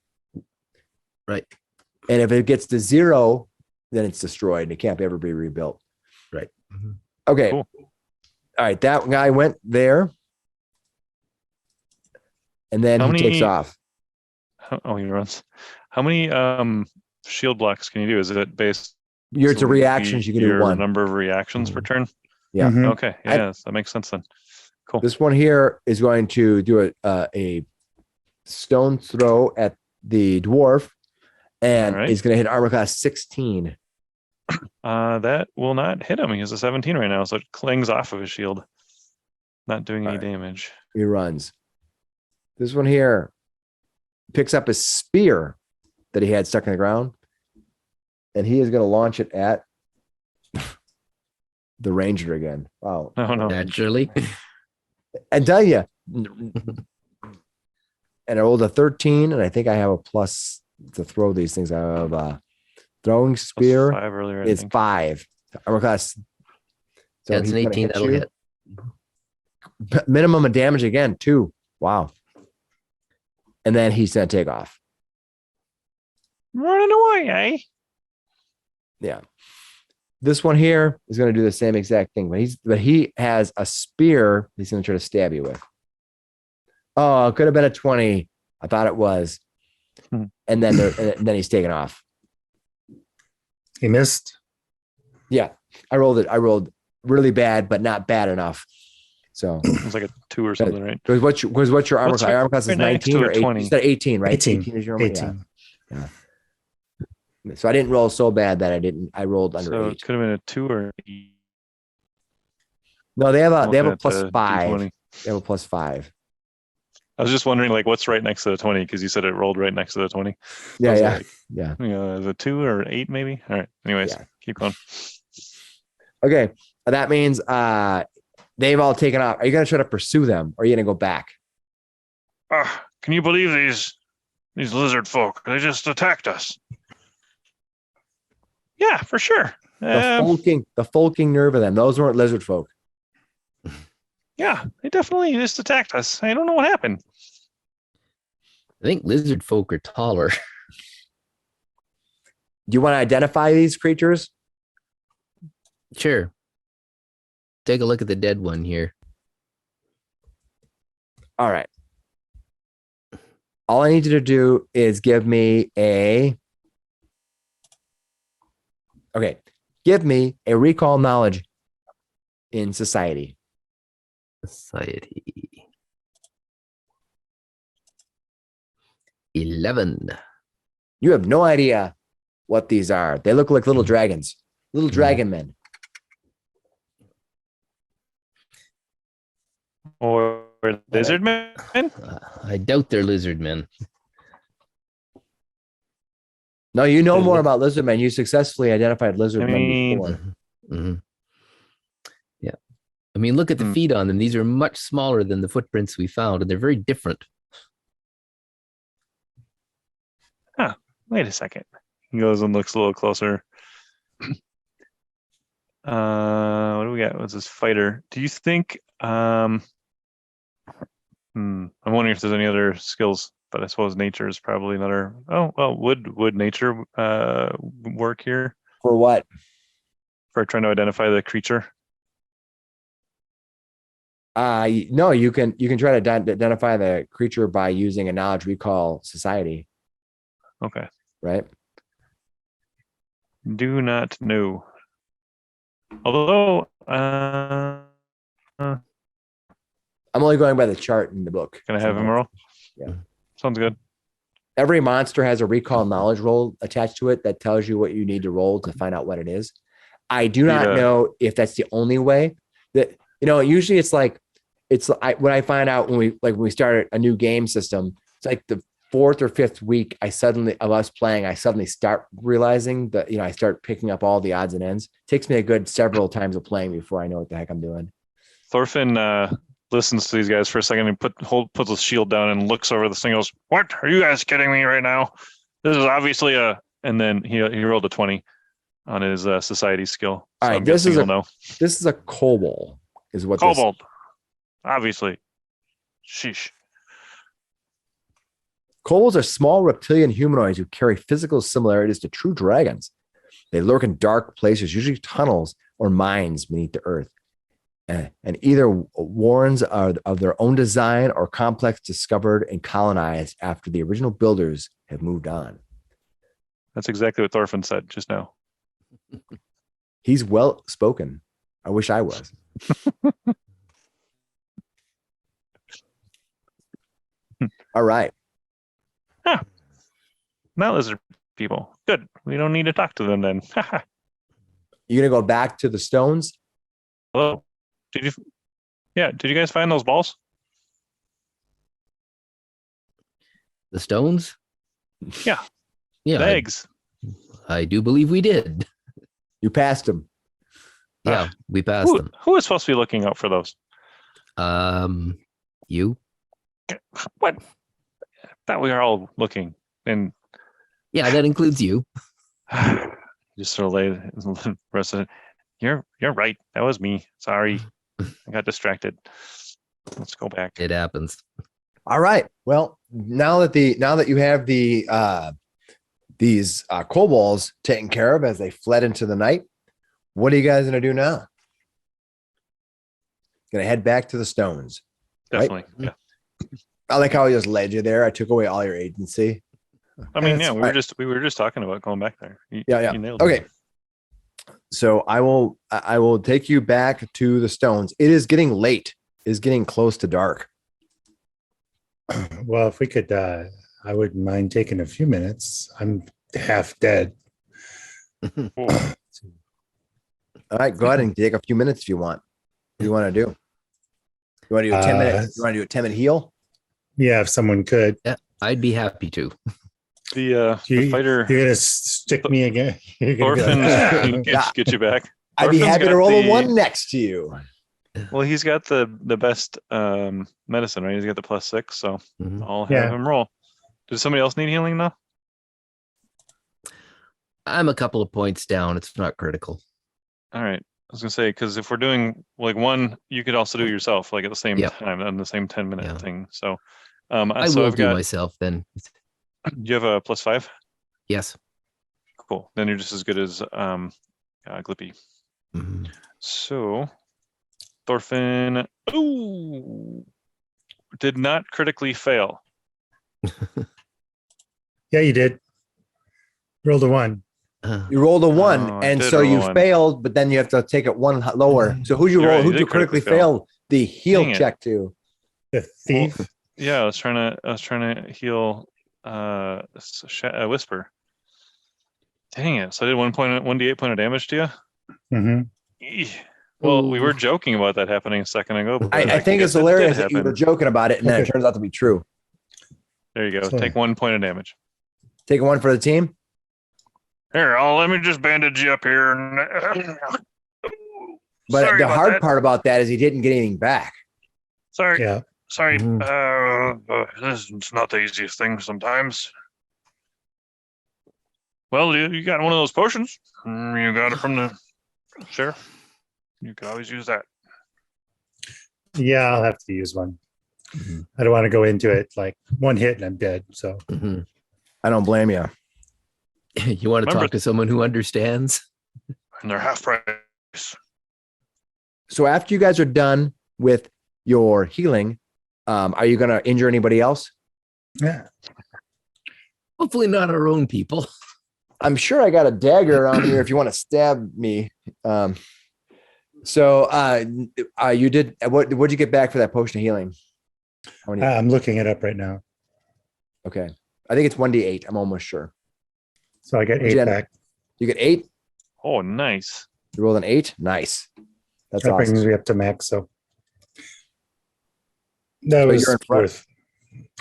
Right. And if it gets to 0, then it's destroyed and it can't ever be rebuilt. Right. Mhm. Okay. Cool. All right. That guy went there. And then How he takes many- off. Oh, he runs. How many shield blocks can you do? Is it based? It's a on reactions. You can do your 1. number of reactions per turn. Yeah. Mhm. Okay. Yes, that makes sense then. Cool. This one here is going to do a stone throw at the dwarf, and All right. he's going to hit armor class 16. That will not hit him. He has a 17 right now, so it clings off of his shield, not doing any All right. damage. He runs. This one here picks up a spear that he had stuck in the ground, and he is going to launch it at the ranger again. Wow. No, no. Naturally. I tell you, and I rolled a 13, and I think I have a plus to throw these things. I have a throwing Plus spear. 5 earlier. I It's think. 5 armor class. So That's he's an gonna 18. hit That'll you. hit. Minimum of damage again, 2. Wow. and then he's gonna take off. Running away, eh? Yeah. This one here is gonna do the same exact thing, but he has a spear he's gonna try to stab you with. Oh, it could have been a 20. I thought it was. And then he's taken off. He missed. Yeah. I rolled it. I rolled really bad, but not bad enough. So It was like a 2 or something, right? because what's your armor class? What's Armor class is right next 19 to or a 18. 20? You said 18, right? 18. is your armor. 18. Yeah. So I didn't roll so bad that I rolled under So 8. it could have been a 2 or an 8. No, they have a Looking at plus the 5. D20. They have a plus 5. I was just wondering, like, what's right next to the 20? Because you said it rolled right next to the 20. Yeah, was yeah. like, Yeah. You know, is it 2 or 8 maybe? All right. Anyways, Yeah. keep going. Okay. That means they've all taken off. Are you gonna try to pursue them or are you gonna go back? Can you believe these lizard folk? They just attacked us. Yeah, for sure. The folking nerve of them. Those weren't lizard folk. Yeah, they definitely just attacked us. I don't know what happened. I think lizard folk are taller. Do you want to identify these creatures? Sure. Take a look at the dead one here. All right. All I need you to do is give me a recall knowledge in society. Society. 11. You have no idea what these are. They look like little dragons, little dragon men. Or lizard men? I doubt they're lizard men. No, you know more about lizard men. You successfully identified lizard men before. Mm-hmm. Yeah. I mean, look at the feet on them. These are much smaller than the footprints we found, and they're very different. Huh. Wait a second. He goes and looks a little closer. What do we got? What's this fighter? Do you think I'm wondering if there's any other skills, but I suppose nature is probably another. Oh, well, would nature work here For what? for trying to identify the creature? No, you can try to identify the creature by using a knowledge recall society, Okay. right? Do not know. Although, I'm only going by the chart in the book. can I have him roll? Yeah. Sounds good. Every monster has a recall knowledge roll attached to it that tells you what you need to roll to find out what it is. I do not know if that's the only way. That usually it's like when I find out when we start a new game system, it's like the 4th or 5th week I suddenly start realizing that I start picking up all the odds and ends. It takes me a good several times of playing before I know what the heck I'm doing. Thorfinn listens to these guys for a second and puts his shield down and looks over the thing and goes, "What? Are you guys kidding me right now? This is obviously a..." And then he rolled a 20 on his society skill. All So right, I'm guessing he'll know. This is a kobold, is what Kobold. Obviously. Sheesh. Kobolds are small reptilian humanoids who carry physical similarities to true dragons. They lurk in dark places, usually tunnels or mines beneath the earth, and either warrens are of their own design or complex discovered and colonized after the original builders have moved on. That's exactly what Thorfinn said just now. He's well spoken. I wish I was. All right. Not lizard people. Good. We don't need to talk to them then. You gonna go back to the stones? Hello. Did you guys find those balls? The stones? Yeah. Yeah. The eggs. I do believe we did. You passed them. Yeah, we passed them. Who is supposed to be looking out for those? You? What? Thought we are all looking. And Yeah, that includes you. just sort of lay the rest of it. You're right. That was me. Sorry. I got distracted. Let's go back. It happens. All right. Well, now that you have these kobolds taken care of as they fled into the night, what are you guys gonna do now? Gonna head back to the stones. Right? Definitely. Yeah. I like how I just led you there. I took away all your agency. I mean, That's yeah, we were just talking about going back there. Yeah. You nailed Okay. it. So I will take you back to the stones. It is getting late. It is getting close to dark. Well, if we could, I wouldn't mind taking a few minutes. I'm half dead. Cool. All right, go ahead and take a few minutes if you want. What do you want to do? You want to do a 10-minute? You want to do a 10-minute heal? Yeah, if someone could. I'd be happy to. The fighter You're gonna stick me again. You're gonna be Thorfinn like, Yeah. get you back. I'd be Thorfinn's happy to got roll a the- 1 next to you. Well, he's got the best medicine, right? He's got the +6, so Mhm. I'll have Yeah. him roll. Does somebody else need healing though? I'm a couple of points down. It's not critical. All right. I was gonna say, because if we're doing like one, you could also do it yourself, like at the same Yep. time on the same 10-minute Yeah. thing. So, I so will I've do got. myself then. You have a +5. Yes. Cool. Then you're just as good as Glippy. Mhm. So, Thorfinn, did not critically fail. yeah, you did. Rolled a 1. You rolled a 1, Oh, I and did so roll a you 1. failed, but then you have to take it 1 lower. So who'd you You're roll? right, you Who'd you did critically critically fail the heal Dang it. check to? The thief. Yeah, I was trying to heal Whisper. Dang it! So I did 1d8 point of damage to you. hmm Eeh. Well, we Ooh. were joking about that happening a second ago. But I think guess it's it did hilarious that you happen. were joking about it, and then it Okay. turns out to be true. There you go. So- Take 1 point of damage. Take 1 for the team. Here, let me just bandage you up here. But Sorry the about hard that. part about that is he didn't get anything back. Sorry. Yeah. Sorry. Mhm. This is not the easiest thing sometimes. Well, you got one of those potions. You got it from the sheriff. You could always use that. Yeah, I'll have to use one. Mhm. I don't want to go into it like 1 hit and I'm dead. So Mhm. I don't blame you. You want to Remember- talk to someone who understands? And they're half price. So after you guys are done with your healing, are you going to injure anybody else? yeah. Hopefully not our own people. I'm sure I got a dagger around here if you want to stab me. You did. What'd you get back for that potion of healing? How many? I'm looking it up right now. Okay, I think it's 1d8. I'm almost sure. So I get 8 Jen. back. You get 8. Oh, nice. You rolled an 8. Nice. That's That brings awesome. me up to max. So that So was you're in front. worth.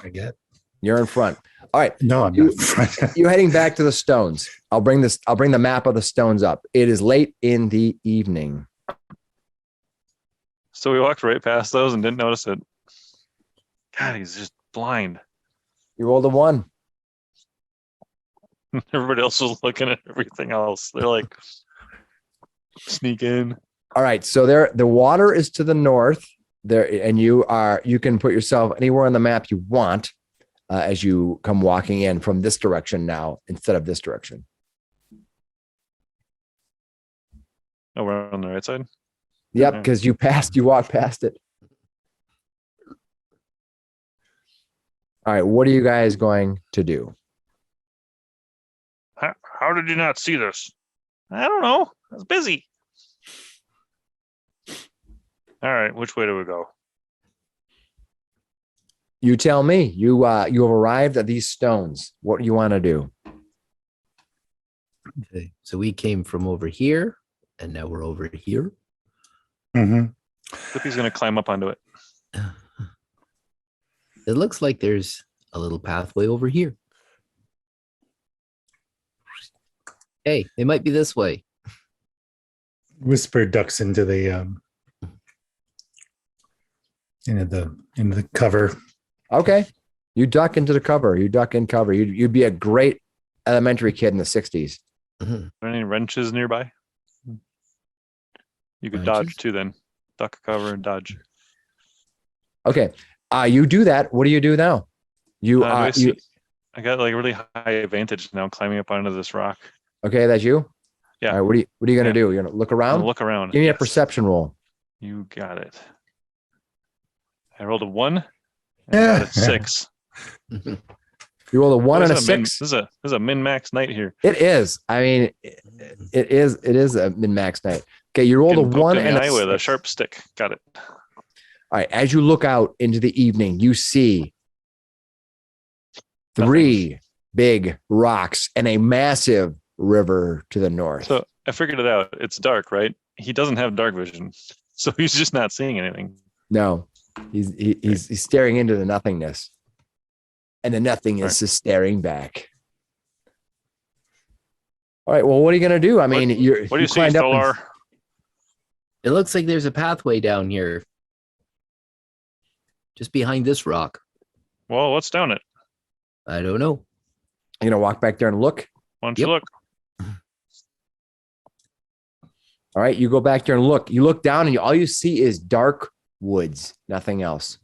I get. You're in front. All right. No, I'm You- not. You're heading back to the stones. I'll bring the map of the stones up. It is late in the evening. So we walked right past those and didn't notice it. God, he's just blind. You rolled a 1. Everybody else was looking at everything else. They're like, sneak in. All right. So the water is to the north there, and you can put yourself anywhere on the map you want as you come walking in from this direction now instead of this direction. Oh, we're on the right side. Yep, Okay. because you walked past it. All right. What are you guys going to do? How did you not see this? I don't know. I was busy. All right, which way do we go? You tell me. You have arrived at these stones. What do you want to do? Okay. So we came from over here, and now we're over here. hmm Flippy's gonna climb up onto it. It looks like there's a little pathway over here. Hey, it might be this way. Whisper ducks into the into the cover. Okay. You duck into the cover. You duck in cover. You'd be a great elementary kid in the 60s. Mhm. Are there any wrenches nearby? You could Wrenches? dodge too then. Duck, cover, and dodge. Okay. You do that. What do you do now? Do I see? I got like really high advantage now climbing up onto this rock. Okay, that's you. Yeah. All right. What are you gonna do? You're gonna look I'm around. gonna look around. Give me a Yes. perception roll. You got it. I rolled a 1. And I got a 6. You roll a 1 and a 6. This is a min-max night here. It is. I mean, it is a min-max night. Okay, you rolled a Getting poked 1 in the and a eye with a 6. sharp stick. Got it. All right. As you look out into the evening, you see 3 big rocks and a massive river to the north. So I figured it out. It's dark, right? He doesn't have dark vision, so he's just not seeing anything. No, he's staring into the nothingness, and the nothingness is staring back. All right. Well, what are you gonna do? I mean, What do you see, Solar? It looks like there's a pathway down here, just behind this rock. Well, what's down it? I don't know. You're gonna walk back there and look. Why don't you look? All right, you go back there and look. You look down, and all you see is dark woods. Nothing else.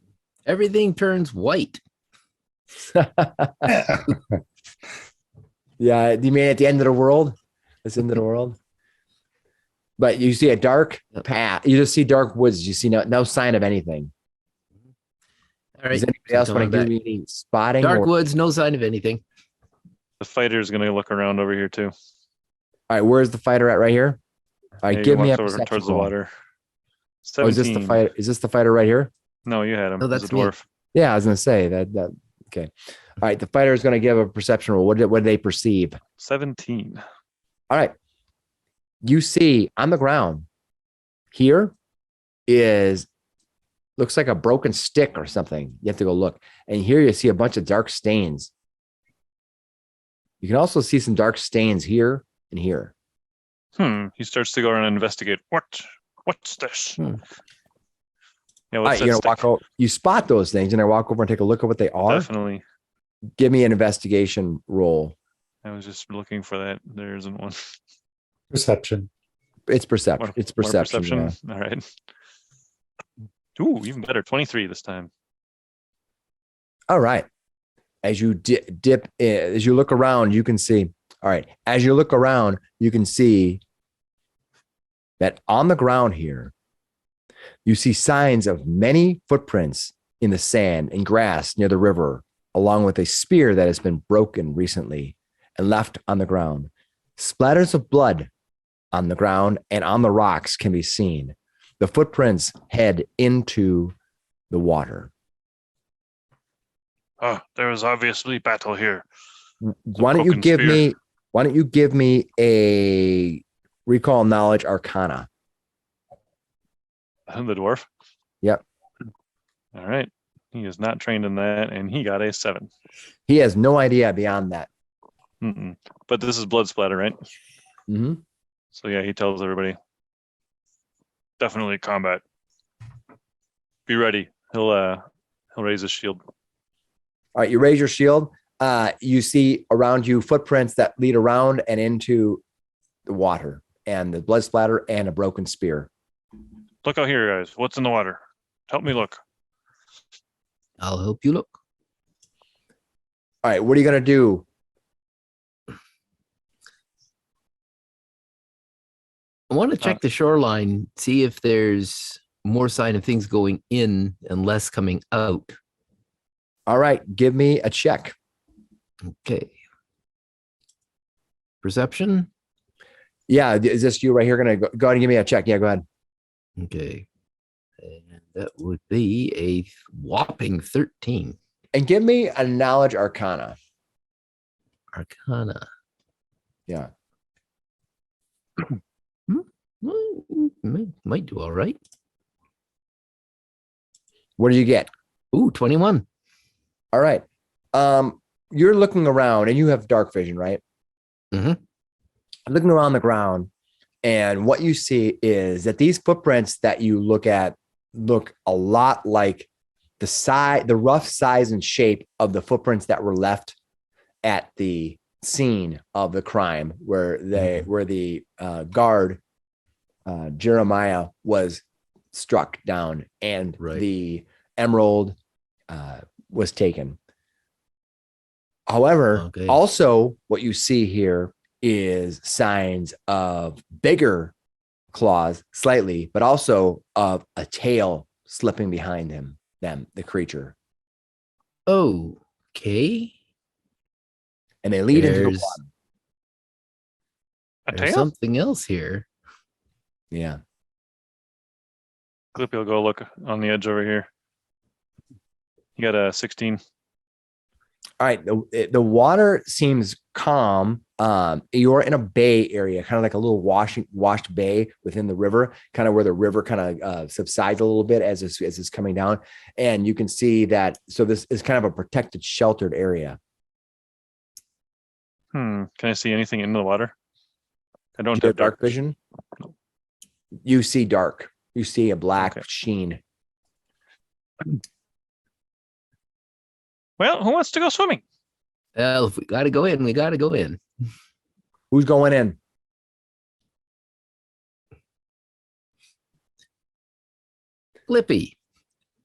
Everything turns white. Yeah, you mean at the end of the world? It's end of the world. But you see a dark path. You just see dark woods. You see no sign of anything. All right. Does anybody else want to give me any spotting? Dark woods, no sign of anything. The fighter's gonna look around over here too. All right, where's the fighter at right here? All right, He give me a walks over perception towards the roll. water. Oh, is 17. this the fighter? Is this the fighter right here? No, you had him. No, He's that's a me. dwarf. Yeah, I was gonna say that. Okay. All right, the fighter is gonna give a perception roll. What did they perceive? 17. All right. You see on the ground here looks like a broken stick or something. You have to go look. And here you see a bunch of dark stains. You can also see some dark stains here and here. He starts to go around and investigate. What's this? Hmm. Yeah, All what's right, you're that gonna stick? walk out. You spot those things and I walk over and take a look at what they are. Definitely. Give me an investigation roll. I was just looking for that. There isn't one. Perception. It's perception. More- It's more perception. Yeah. All right. Ooh, even better. 23 this time. All right. As you dip in, as you look around, you can see. All right. As you look around, you can see that on the ground here, you see signs of many footprints in the sand and grass near the river, along with a spear that has been broken recently and left on the ground. Splatters of blood on the ground and on the rocks can be seen. The footprints head into the water. Oh, there was obviously battle here. Why don't you broken give spear. me a recall knowledge arcana? The dwarf? Yep. All right. He is not trained in that, and he got a 7. He has no idea beyond that. But this is blood splatter, right? Mm-hmm. So yeah, he tells everybody. Definitely combat. Be ready. He'll raise his shield. All right, you raise your shield. You see around you footprints that lead around and into the water, and the blood splatter and a broken spear. Look out here, guys. What's in the water? Help me look. I'll help you look. All right, what are you gonna do? I want to check the shoreline, see if there's more sign of things going in and less coming out. All right, give me a check. Okay. Perception? Yeah, is this you right here? Gonna go ahead and give me a check. Yeah, go ahead. Okay. And that would be a whopping 13. And give me a knowledge arcana. Arcana. Yeah. Well, might do all right. What do you get? Ooh, 21. All right. You're looking around and you have dark vision, right? Mhm. Looking around the ground, and what you see is that these footprints that you look at look a lot like the rough size and shape of the footprints that were left at the scene of the crime, where the guard Jeremiah was struck down, and Right. the emerald was taken. However, Okay. also what you see here is signs of bigger claws, slightly, but also of a tail slipping behind the creature. Okay. And they lead into the There's, water. A there's tail? something else here. Yeah. Clippy will go look on the edge over here. You got a 16. All right. The water seems calm. You're in a bay area, kind of like a little washed bay within the river, kind of where the river kind of subsides a little bit as it's coming down. And you can see that. So this is kind of a protected, sheltered area. Can I see anything in the water? I don't Do you have have dark vision. You see dark. You see a black sheen. Well, who wants to go swimming? Well, if we got to go in, we got to go in. Who's going in? Lippy,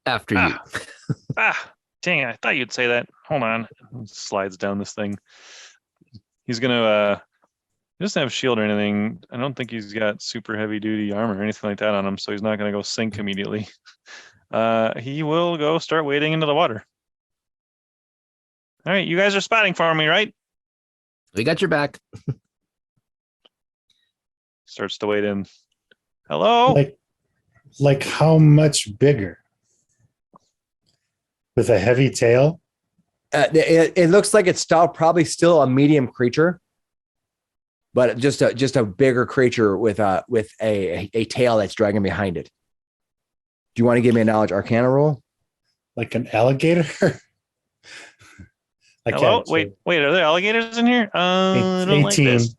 after you. Dang it, I thought you'd say that. Hold on. Slides down this thing. He's gonna he doesn't have shield or anything. I don't think he's got super heavy duty armor or anything like that on him, so he's not gonna go sink immediately. He will go start wading into the water. All right, you guys are spotting for me, right? We got your back. Starts to wade in. Hello? Like how much bigger? With a heavy tail? It looks like it's probably still a medium creature, but just a bigger creature with a tail that's dragging behind it. Do you want to give me a knowledge arcana roll? Like an alligator? Hello? Wait, are there alligators in here? I don't like 18. this.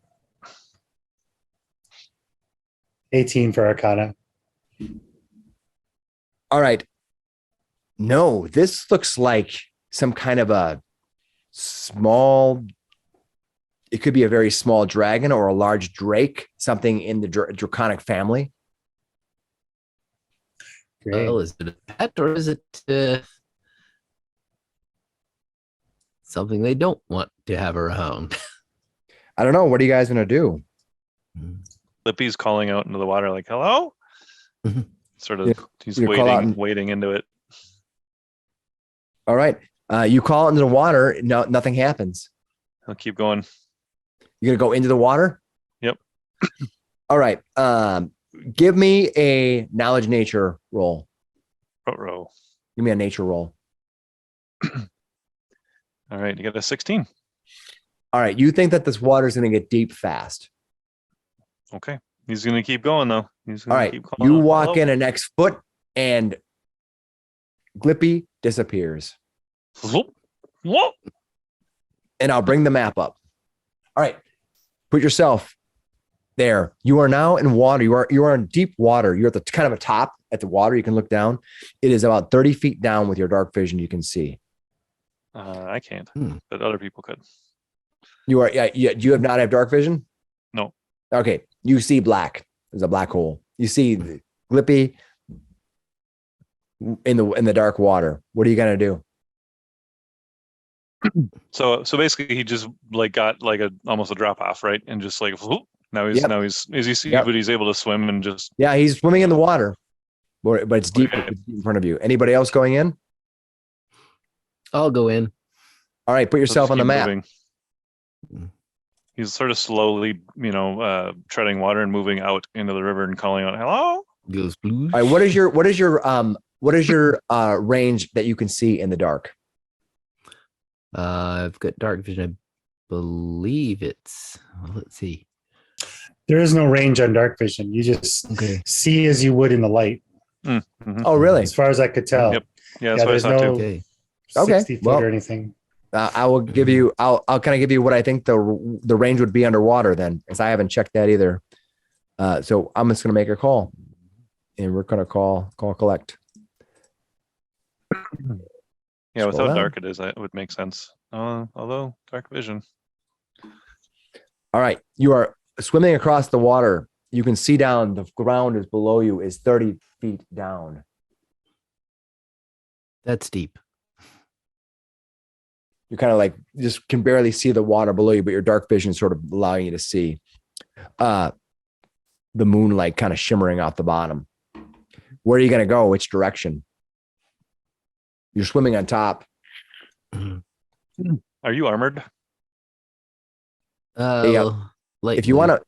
18 for Arcana. All right. No, this looks like some kind of a small, it could be a very small dragon or a large drake, something in the draconic family. Great. Well, is it a pet or is it something they don't want to have around? I don't know. What are you guys going to do? Lippy's calling out into the water like, hello? Sort of, he's you call out wading into it. All right. You call into the water. No, nothing happens. I'll keep going. You're going to go into the water? Yep. All right. Give me a knowledge nature roll. Row. Give me a nature roll. All right, you got a 16. All right. You think that this water is going to get deep fast. Okay. He's going to keep going, though. He's All gonna right. keep calling You out, walk hello? in a next foot and Glippy disappears. Whoop. Whoop. And I'll bring the map up. All right. Put yourself there. You are now in water. You are in deep water. You're at the kind of a top at the water. You can look down. It is about 30 feet down with your dark vision. You can see. I can't, but other people could. You are, yeah. Do you have not have dark vision? No. Okay. You see black. There's a black hole. You see Glippy in the dark water. What are you gonna do? So basically, he just like got like almost a drop off, right? And just like whoop. Now he's is he see, but he's able to swim and just. Yeah, he's swimming in the water, but it's deep, Okay. it's deep in front of you. Anybody else going in? I'll go in. All right, put yourself on the keep map. moving. He's sort of slowly, treading water and moving out into the river and calling out, "Hello." Goes blue. All right, what is your range that you can see in the dark? I've got dark vision. I believe it's. Well, let's see. There is no range on dark vision. You just see as you would in the light, Mm-hmm. Oh, really? as far as I could tell. Yep. Yeah, that's what I there's thought no too. Okay. 60 foot well, or anything. I will give you. I'll kind of give you what I think the range would be underwater then, because I haven't checked that either. So I'm just gonna make a call, and we're gonna call collect. Yeah, Scroll without down. dark it would make sense. Although dark vision. All right, you are swimming across the water. You can see down. The ground is below you is 30 feet down. That's deep. You're kind of like just can barely see the water below you, but your dark vision is sort of allowing you to see the moonlight kind of shimmering off the bottom. Where are you going to go? Which direction? You're swimming on top. Are you armored? If you want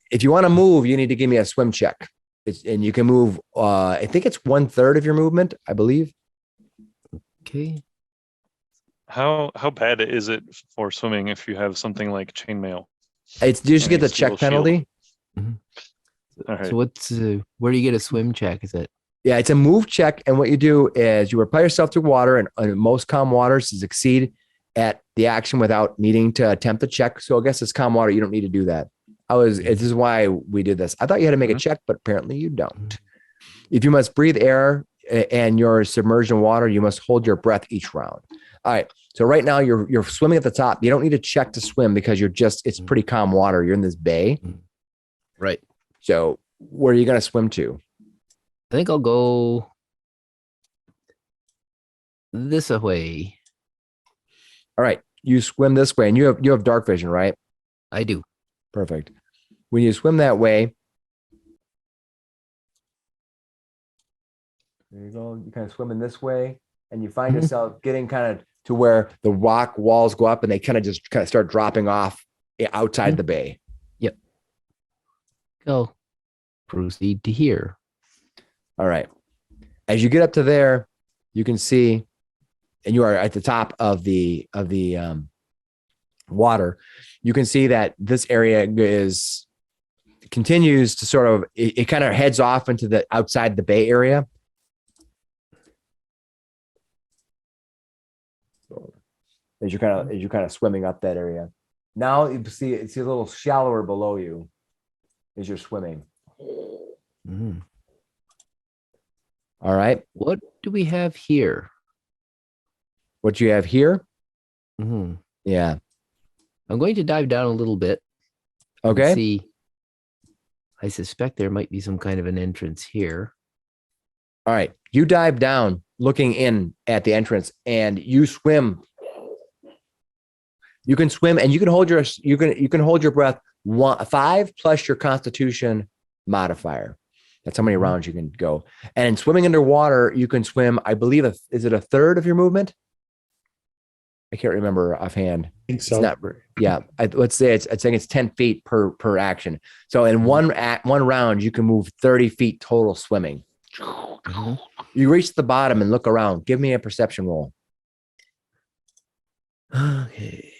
to move, you need to give me a swim check. And you can move. I think it's 1/3 of your movement, I believe. Okay. How bad is it for swimming if you have something like chainmail? It's you just And get a the check steel shield. penalty. All right. So what's where do you get a swim check? Is it Yeah, it's a move check, and what you do is you repel yourself through water, and most calm waters to succeed at the action without needing to attempt the check. So I guess it's calm water. You don't need to do that. This is why we did this. I thought you had to make a check, but apparently you don't. If you must breathe air and you're submerged in water, you must hold your breath each round. All right. So right now you're swimming at the top. You don't need to check to swim because it's pretty calm water. You're in this bay. right? So where are you going to swim to? I think I'll go this way. All right. You swim this way, and you have dark vision, right? I do. Perfect. When you swim that way, there you go. You kind of swim in this way, and you find yourself getting kind of to where the rock walls go up, and they kind of start dropping off outside the bay. Yep. Go. Proceed to here. All right. As you get up to there, you can see, and you are at the top of the water. You can see that this area continues to sort of it kind of heads off into the outside the bay area. As you're kind of swimming up that area. Now you see it's a little shallower below you as you're swimming. Mhm. All right. What do we have here? What you have here? Mhm. Yeah. I'm going to dive down a little bit. and Okay. See. I suspect there might be some kind of an entrance here. All right. You dive down looking in at the entrance, and you swim. You can swim, and you can hold your breath 5 plus your Constitution modifier. That's how many rounds you can go. And in swimming underwater, you can swim, I believe, is it 1/3 of your movement? I can't remember offhand. I think It's so. not, yeah. Let's say it's 10 feet per action. So in one round, you can move 30 feet total swimming. You reach the bottom and look around. Give me a perception roll. Okay.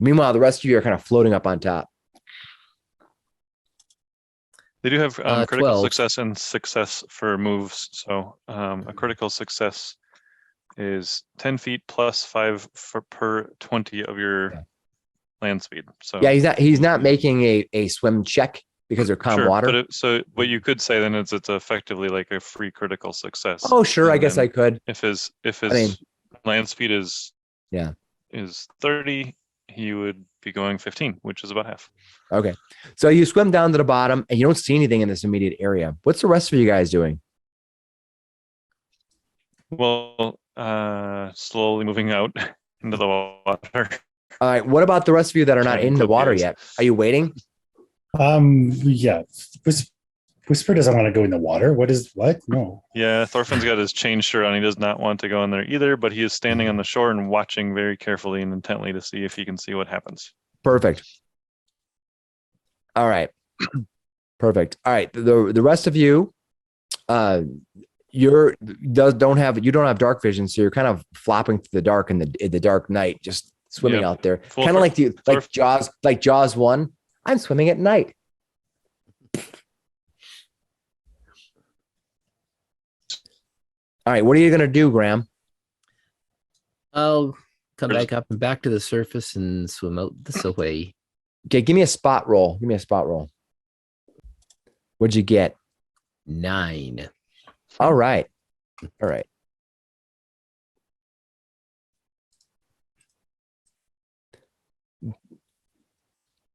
Meanwhile, the rest of you are kind of floating up on top. They do have critical 12. success and success for moves. So a critical success is 10 feet plus 5 per 20 of your land speed. So Yeah, he's not making a swim check because they're calm water. But what you could say then is it's effectively like a free critical success. Oh, sure. I And guess then I could. If his mean- land speed is 30, he would be going 15, which is about half. Okay. So you swim down to the bottom and you don't see anything in this immediate area. What's the rest of you guys doing? Well, slowly moving out into the water. All right. What about the rest of you that are not Trying to in the clip water yours. yet? Are you waiting? Yeah. Whisper doesn't want to go in the water. What? No. Yeah, Thorfinn's got his chain shirt on. He does not want to go in there either, but he is standing on the shore and watching very carefully and intently to see if he can see what happens. Perfect. All right. Perfect. All right. The rest of you, you don't have dark vision, so you're kind of flopping through the dark in the dark night, just swimming out there. Full Kind of for- like Jaws 1. I'm swimming at night. All right. What are you going to do, Graham? I'll come back up and back to the surface and swim out this way. Okay. Give me a spot roll. What'd you get? 9. All right. All right.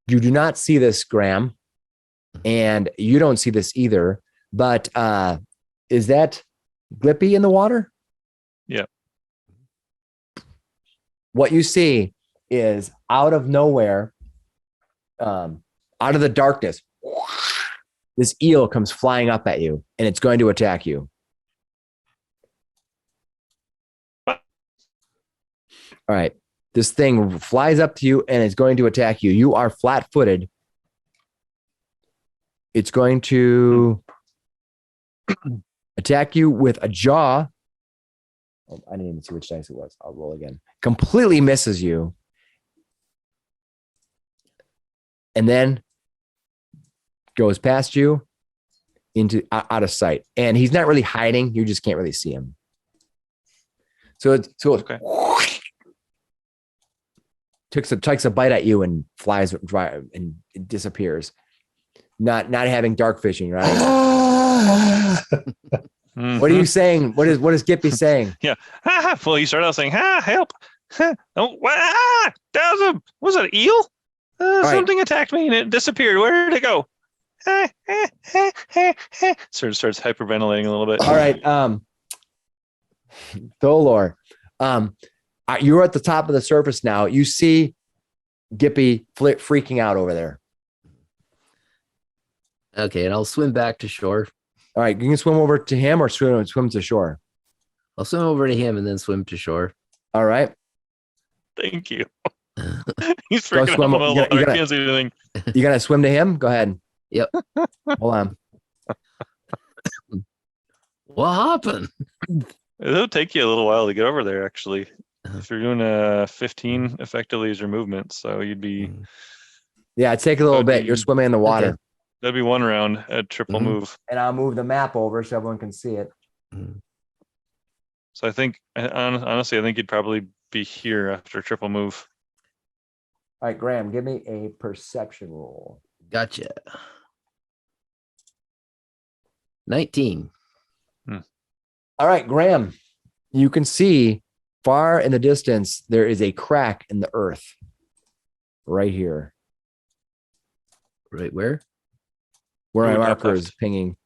You do not see this, Graham, and you don't see this either. But is that Glippy in the water? Yeah. what you see is out of nowhere, out of the darkness, this eel comes flying up at you, and it's going to attack you. All right. This thing flies up to you and it's going to attack you. You are flat-footed. It's going to attack you with a jaw. Oh, I didn't even see which dice it was. I'll roll again. Completely misses you. And then goes past you into out of sight. And he's not really hiding. You just can't really see him. Okay. Takes a bite at you and flies and it disappears. Not having dark vision, right? What are you saying? What is Gippy saying? Yeah. Well, you started out saying, help. Oh, that was it an eel? Something attacked me and it disappeared. Where did it go? Starts hyperventilating a little bit. All right. Tholor, you're at the top of the surface now. You see Gippy freaking out over there. Okay, and I'll swim back to shore. All right, you can swim over to him or swim to shore. I'll swim over to him and then swim to shore. All right. Thank you. He's freaking out in the middle of the dark. Can't see anything. You gonna swim to him? Go ahead. Yep. Hold on. What happened? It'll take you a little while to get over there, actually. If you're doing 15 effectively is your movement, so you'd be. Yeah, it take a little bit. You're swimming in the water. Okay. That'd be one round at triple move. And I'll move the map over so everyone can see it. So I think, honestly, I think you'd probably be here after triple move. All right, Graham, give me a perception roll. Gotcha. 19. All right, Graham, you can see far in the distance, there is a crack in the earth right here. Right where? Where my Top marker left. is pinging.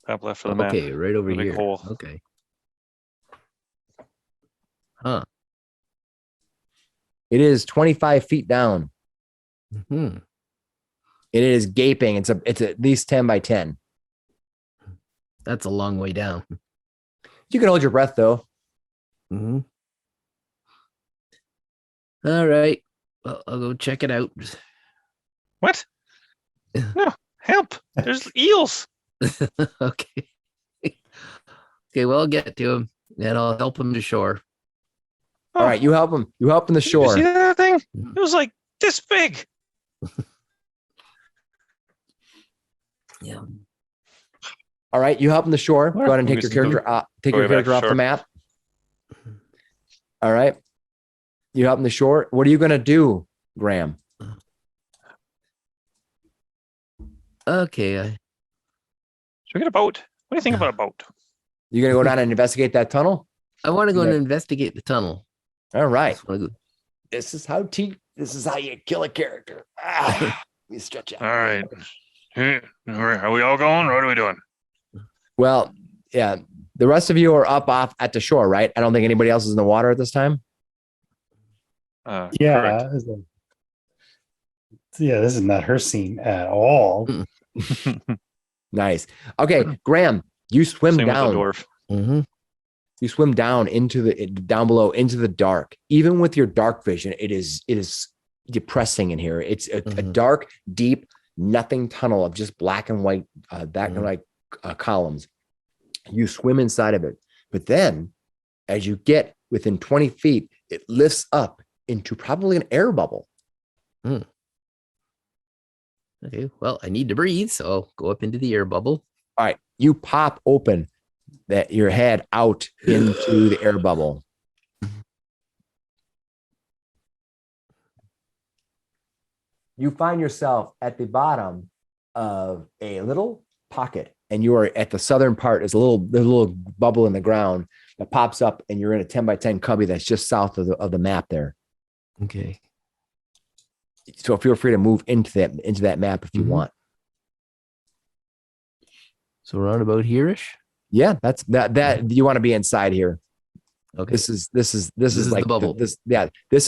Top left for the map. Okay, right over The big here. hole. Okay. Huh. It is 25 feet down. Hmm. It is gaping. It's at least 10 by 10. That's a long way down. You can hold your breath though. Mm-hmm. All right. Well, I'll go check it out. What? No, help! There's eels. Okay. Okay, well, I'll get to him and I'll help him to shore. All right, you help him. You help him the Did you shore. see that thing? It was like this big. Yeah. All right, you help him the shore. Go ahead and take your character off the map. All right. You help him the shore. What are you gonna do, Graham? Okay. Should we get a boat? What do you think about a boat? You gonna go down and investigate that tunnel? I want to go Yeah. and investigate the tunnel. All right. Just wanna go- This is how you kill a character. You stretch out. All right. Are we all going? Or what are we doing? Well, yeah. The rest of you are up off at the shore, right? I don't think anybody else is in the water at this time. Correct. Yeah. Yeah, this is not her scene at all. Nice. Okay, Graham, you swim Same with the down. dwarf. Mhm. You swim down down below into the dark. Even with your dark vision, it is depressing in here. It's a dark, deep, nothing tunnel of just black and white, columns. You swim inside of it, but then as you get within 20 feet, it lifts up into probably an air bubble. Okay. Well, I need to breathe, so I'll go up into the air bubble. All right, you pop open your head out into the air bubble. You find yourself at the bottom of a little pocket, and you are at the southern part. There's a little bubble in the ground that pops up, and you're in a 10 by 10 cubby that's just south of the map there. Okay. So feel free to move into that map if you want. So around about here-ish? Yeah, that you want to be inside here. Okay. This is is like the bubble. this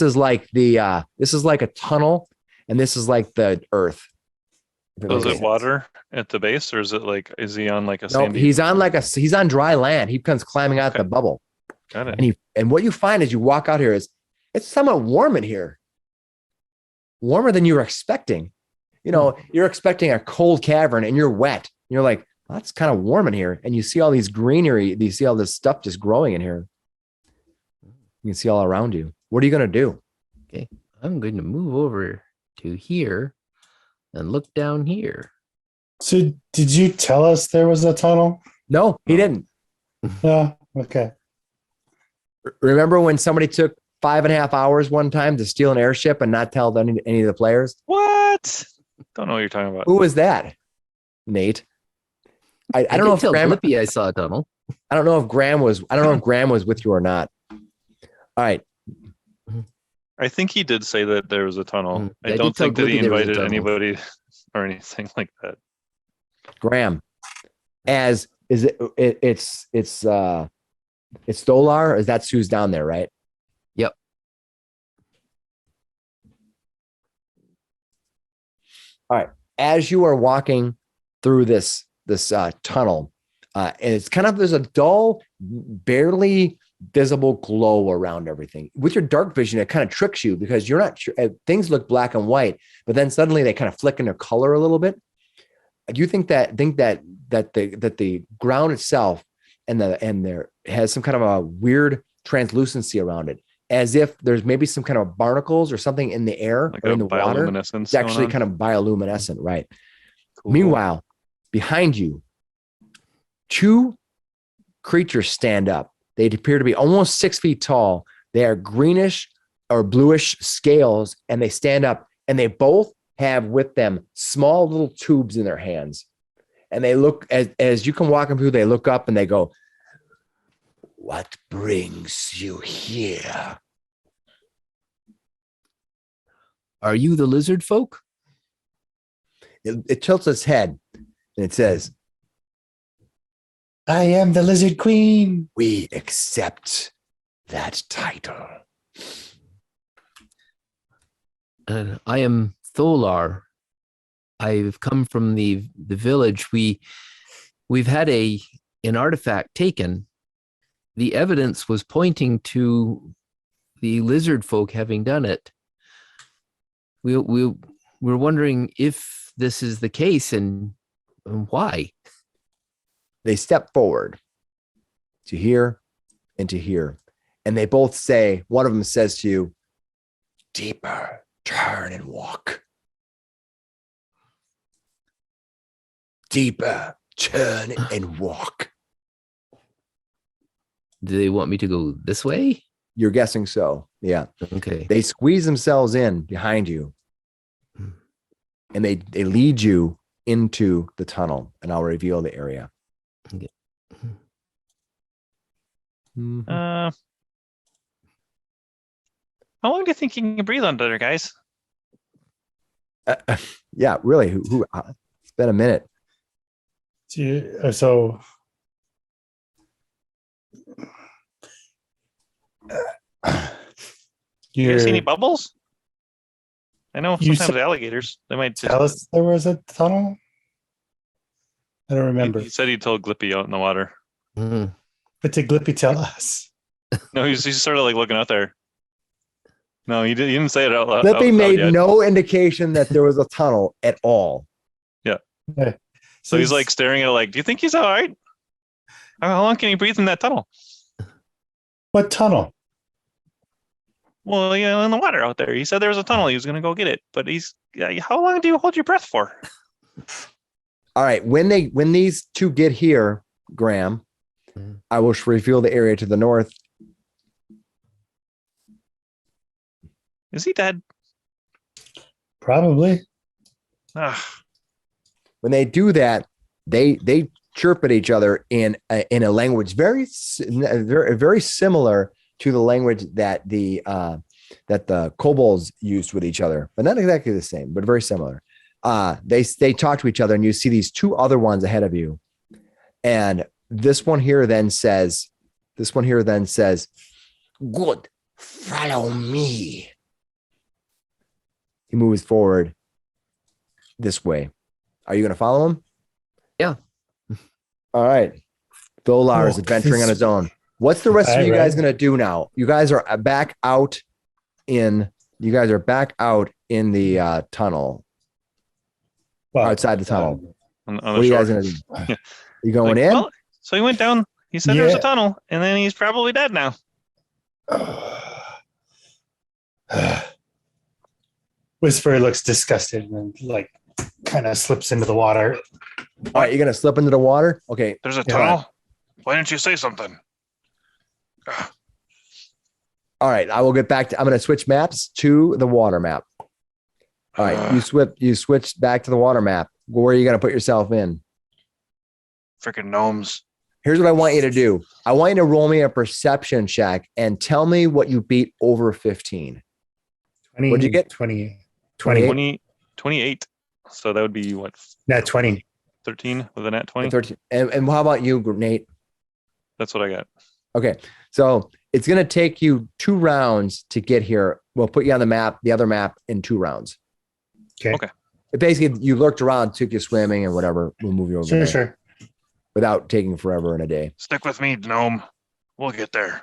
is like this is like a tunnel, and this is like the earth. So is it water at the base, or is it like, is he on like a No, sandy? he's on dry land. He comes climbing out Okay. the bubble. Got it. And what you find as you walk out here is it's somewhat warm in here. Warmer than you were expecting. You know, you're expecting a cold cavern and you're wet. And you're like, well, that's kind of warm in here. And you see all these greenery, you see all this stuff just growing in here. You can see all around you. What are you going to do? Okay. I'm going to move over to here and look down here. So did you tell us there was a tunnel? No, he didn't. No. Okay. Remember when somebody took 5.5 hours one time to steal an airship and not tell any of the players? What? Don't know what you're talking about. Who was that? Nate. I don't know if tell Graham, Blippi I saw a tunnel. I don't know if Graham was with you or not. All right. I think he did say that there was a tunnel. Mm. I I don't did tell think that he Blippi there was a invited tunnel. anybody or anything like that. Graham, as is it's Stolar, is that who's down there, right? Yep. All right. As you are walking through this tunnel, and it's kind of, there's a dull, barely visible glow around everything. With your dark vision, it kind of tricks you because you're not sure. Things look black and white, but then suddenly they kind of flick into color a little bit. Do you think that the ground itself and there has some kind of a weird translucency around it, as if there's maybe some kind of barnacles or something in the air Like or a in the water? bioluminescence. It's actually going on. kind of bioluminescent, right? Cool. Meanwhile, behind you, two creatures stand up. They appear to be almost 6 feet tall. They are greenish or bluish scales, and they stand up, and they both have with them small little tubes in their hands. And they look, as you can walk them through, they look up and they go, "What brings you here?" Are you the lizard folk? It tilts its head and it says, I am the Lizard Queen. "We accept that title." I am Tholar. I've come from the village. We've had an artifact taken. The evidence was pointing to the lizard folk having done it. We're wondering if this is the case and why. They step forward to here and to here. And they both say, one of them says to you, "Deeper, turn and walk. Deeper, turn and walk." Do they want me to go this way? You're guessing so. Yeah. Okay. They squeeze themselves in behind you and they lead you into the tunnel, and I'll reveal the area. Okay. Mhm. How long do you think you can breathe under there, guys? Yeah, really. It's been a minute. So You guys see any bubbles? I know You sometimes said- alligators, they might just, tell us there was a tunnel? I don't remember. he said he told Glippy out in the water. Mhm. But did Glippy tell us? No, he's sort of like looking out there. No, he didn't say it out loud. Lippy out made yet. no indication that there was a tunnel at all. So he's like staring at it like, do you think he's all right? How long can he breathe in that tunnel? What tunnel? Well, in the water out there. He said there was a tunnel. He was going to go get it. But how long do you hold your breath for? All right. When these two get here, Graham, Mhm. I will reveal the area to the north. Is he dead? Probably. Ugh. When they do that, they chirp at each other in a language very similar to the language that the kobolds used with each other, but not exactly the same, but very similar. They talk to each other, and you see these two other ones ahead of you, and this one here then says, Good. Follow me. He moves forward this way. Are you going to follow him? Yeah. All right. Tholar is Oh, adventuring on this- his own. What's the rest of All you guys right. going to do now? You guys are back out in the tunnel, Well, outside the tunnel. On What the are you shore. guys going to do? Yeah. You going Like, in? well, so he went down. He said there was a Yeah. tunnel, and then he's probably dead now. Whisper looks disgusted and like kind of slips into the water. All right, you're going to slip into the water? Okay. There's a Yeah. tunnel. Why didn't you say something? All right, I will get back to, I'm going to switch maps to the water map. All right, you switch back to the water map. Where are you going to put yourself in? Freaking gnomes. Here's what I want you to do. I want you to roll me a perception check and tell me what you beat over 15. 20, What'd you get? 20. 28. 28. So that would be what? Not 20. 13 with a nat 20. 13. And how about you, Nate? That's what I got. Okay, so it's going to take you 2 rounds to get here. We'll put you on the map, the other map, in 2 rounds. Okay. Basically, you lurked around, took you swimming and whatever. We'll move you over there Sure. without taking forever in a day. Stick with me, gnome. We'll get there.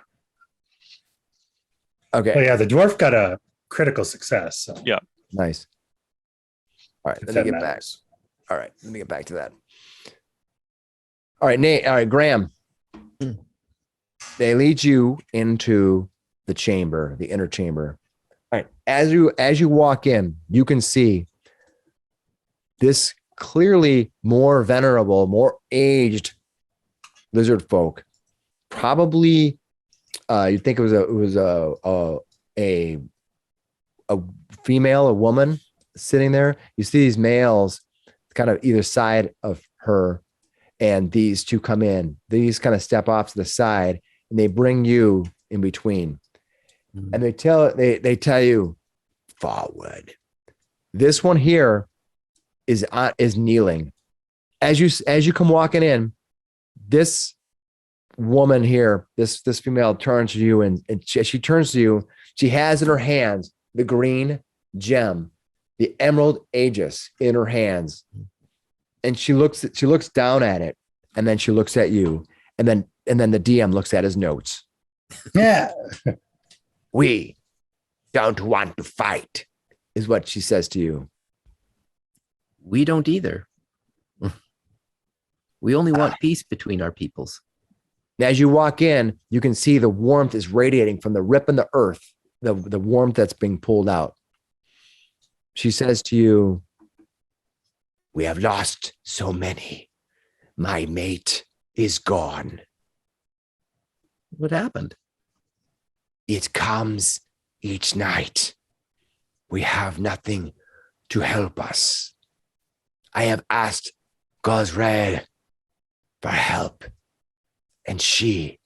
Okay, Oh, yeah. The dwarf got a critical success. So Yeah. nice. All right, if let that me get back. matters. All right, let me get back to that. All right, Nate. All right, Graham. They lead you into the chamber, the inner chamber. All right, as you walk in, you can see this clearly more venerable, more aged lizard folk. Probably, you'd think it was a female, a woman sitting there. You see these males kind of either side of her, and these two come in. These kind of step off to the side, and they bring you in between. And they tell you, forward. This one here is kneeling. As you come walking in, this woman here, this female turns to you, and she turns to you. She has in her hands the green gem, the emerald Aegis in her hands. And she looks down at it, and then she looks at you, and then the DM looks at his notes. Yeah. We don't want to fight, is what she says to you. We don't either. We only want peace between our peoples. And as you walk in, you can see the warmth is radiating from the rip in the earth, the warmth that's being pulled out. She says to you, we have lost so many. My mate is gone. What happened? It comes each night. We have nothing to help us. I have asked Gosred for help, and she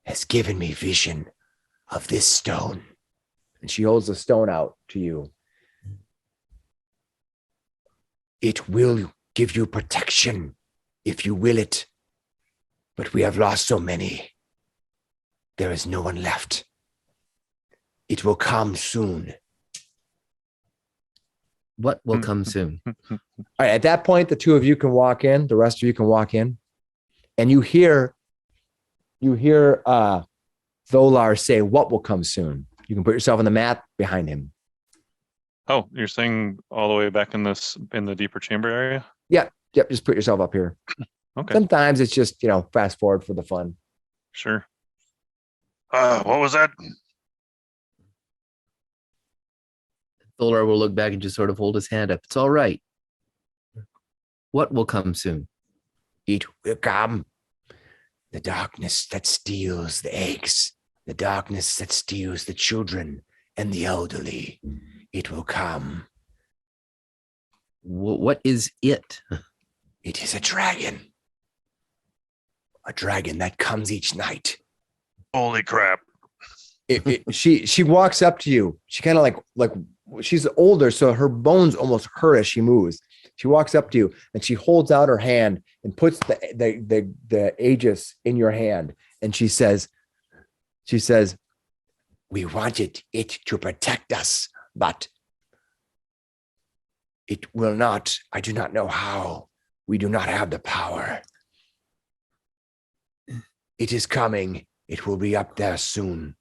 has given me vision of this stone. And she holds the stone out to you. It will give you protection if you will it, but we have lost so many. There is no one left. It will come soon. What will come soon? All right, at that point, the two of you can walk in. The rest of you can walk in, and you hear Tholar say, "What will come soon?" You can put yourself on the map behind him. Oh, you're saying all the way back in the deeper chamber area? Yep. Just put yourself up here. Okay, Sometimes it's just fast forward for the fun. sure. What was that? Tholar will look back and just sort of hold his hand up. It's all right. What will come soon? It will come. The darkness that steals the eggs, the darkness that steals the children and the elderly. It will come. What is it? It is a dragon. A dragon that comes each night. Holy crap. She walks up to you. She kind of like she's older, so her bones almost hurt as she moves. She walks up to you and she holds out her hand and puts the Aegis in your hand. And she says, We wanted it to protect us, but it will not. I do not know how. We do not have the power. It is coming. It will be up there soon.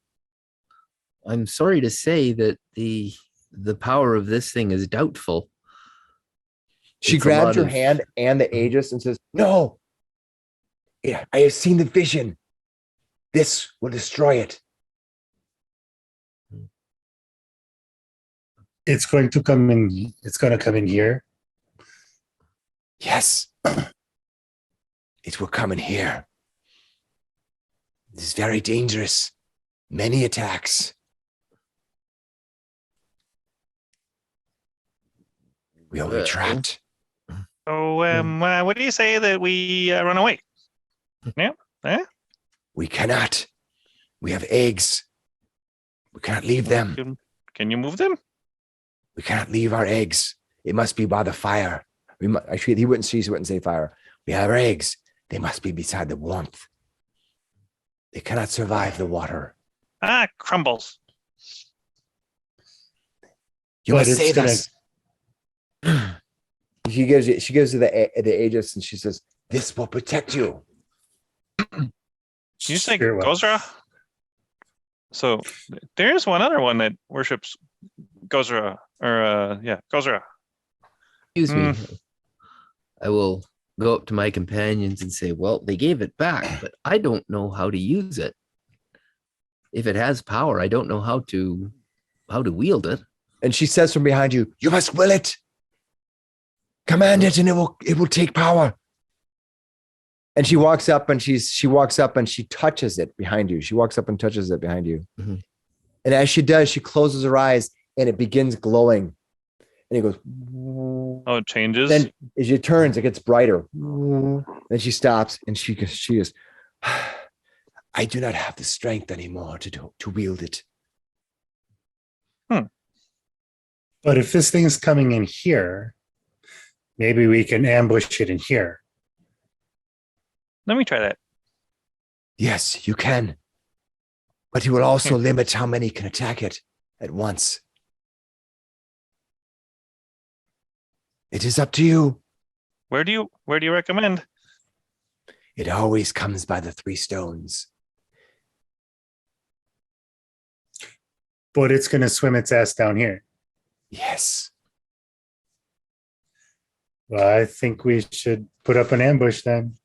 I'm sorry to say that the power of this thing is doubtful. She It's a grabs lot your of- hand and the Aegis and says, no, I have seen the vision. This will destroy it. It's going to come in. It's going to come in here. Yes. It will come in here. It is very dangerous. Many attacks. We will be Well. trapped. So, what do you say that we run away? Yeah? We cannot. We have eggs. We can't leave them. Can you move them? We cannot leave our eggs. It must be by the fire. Actually, he wouldn't say fire. We have our eggs. They must be beside the warmth. They cannot survive the water. Crumbles. You But must it's save gonna- us. She gives you the Aegis and she says, this will protect you. You say Sure will. Gozra? So there's one other one that worships Gozra, or Gozra. Excuse me. I will go up to my companions and say, well, they gave it back, but I don't know how to use it. If it has power, I don't know how to wield it. And she says from behind you, you must will it. Command it and it will take power. And she walks up and she touches it behind you. She walks up and touches it behind you. Mhm. And as she does, she closes her eyes and it begins glowing. And it goes. Oh, it changes. Then as she turns, it gets brighter. Then she stops and she goes, I do not have the strength anymore to wield it. But if this thing's coming in here, maybe we can ambush it in here. Let me try that. Yes, you can. But it will also limit how many can attack it at once. It is up to you. Where do you recommend? It always comes by the 3 stones. But it's going to swim its ass down here. Yes. Well, I think we should put up an ambush then.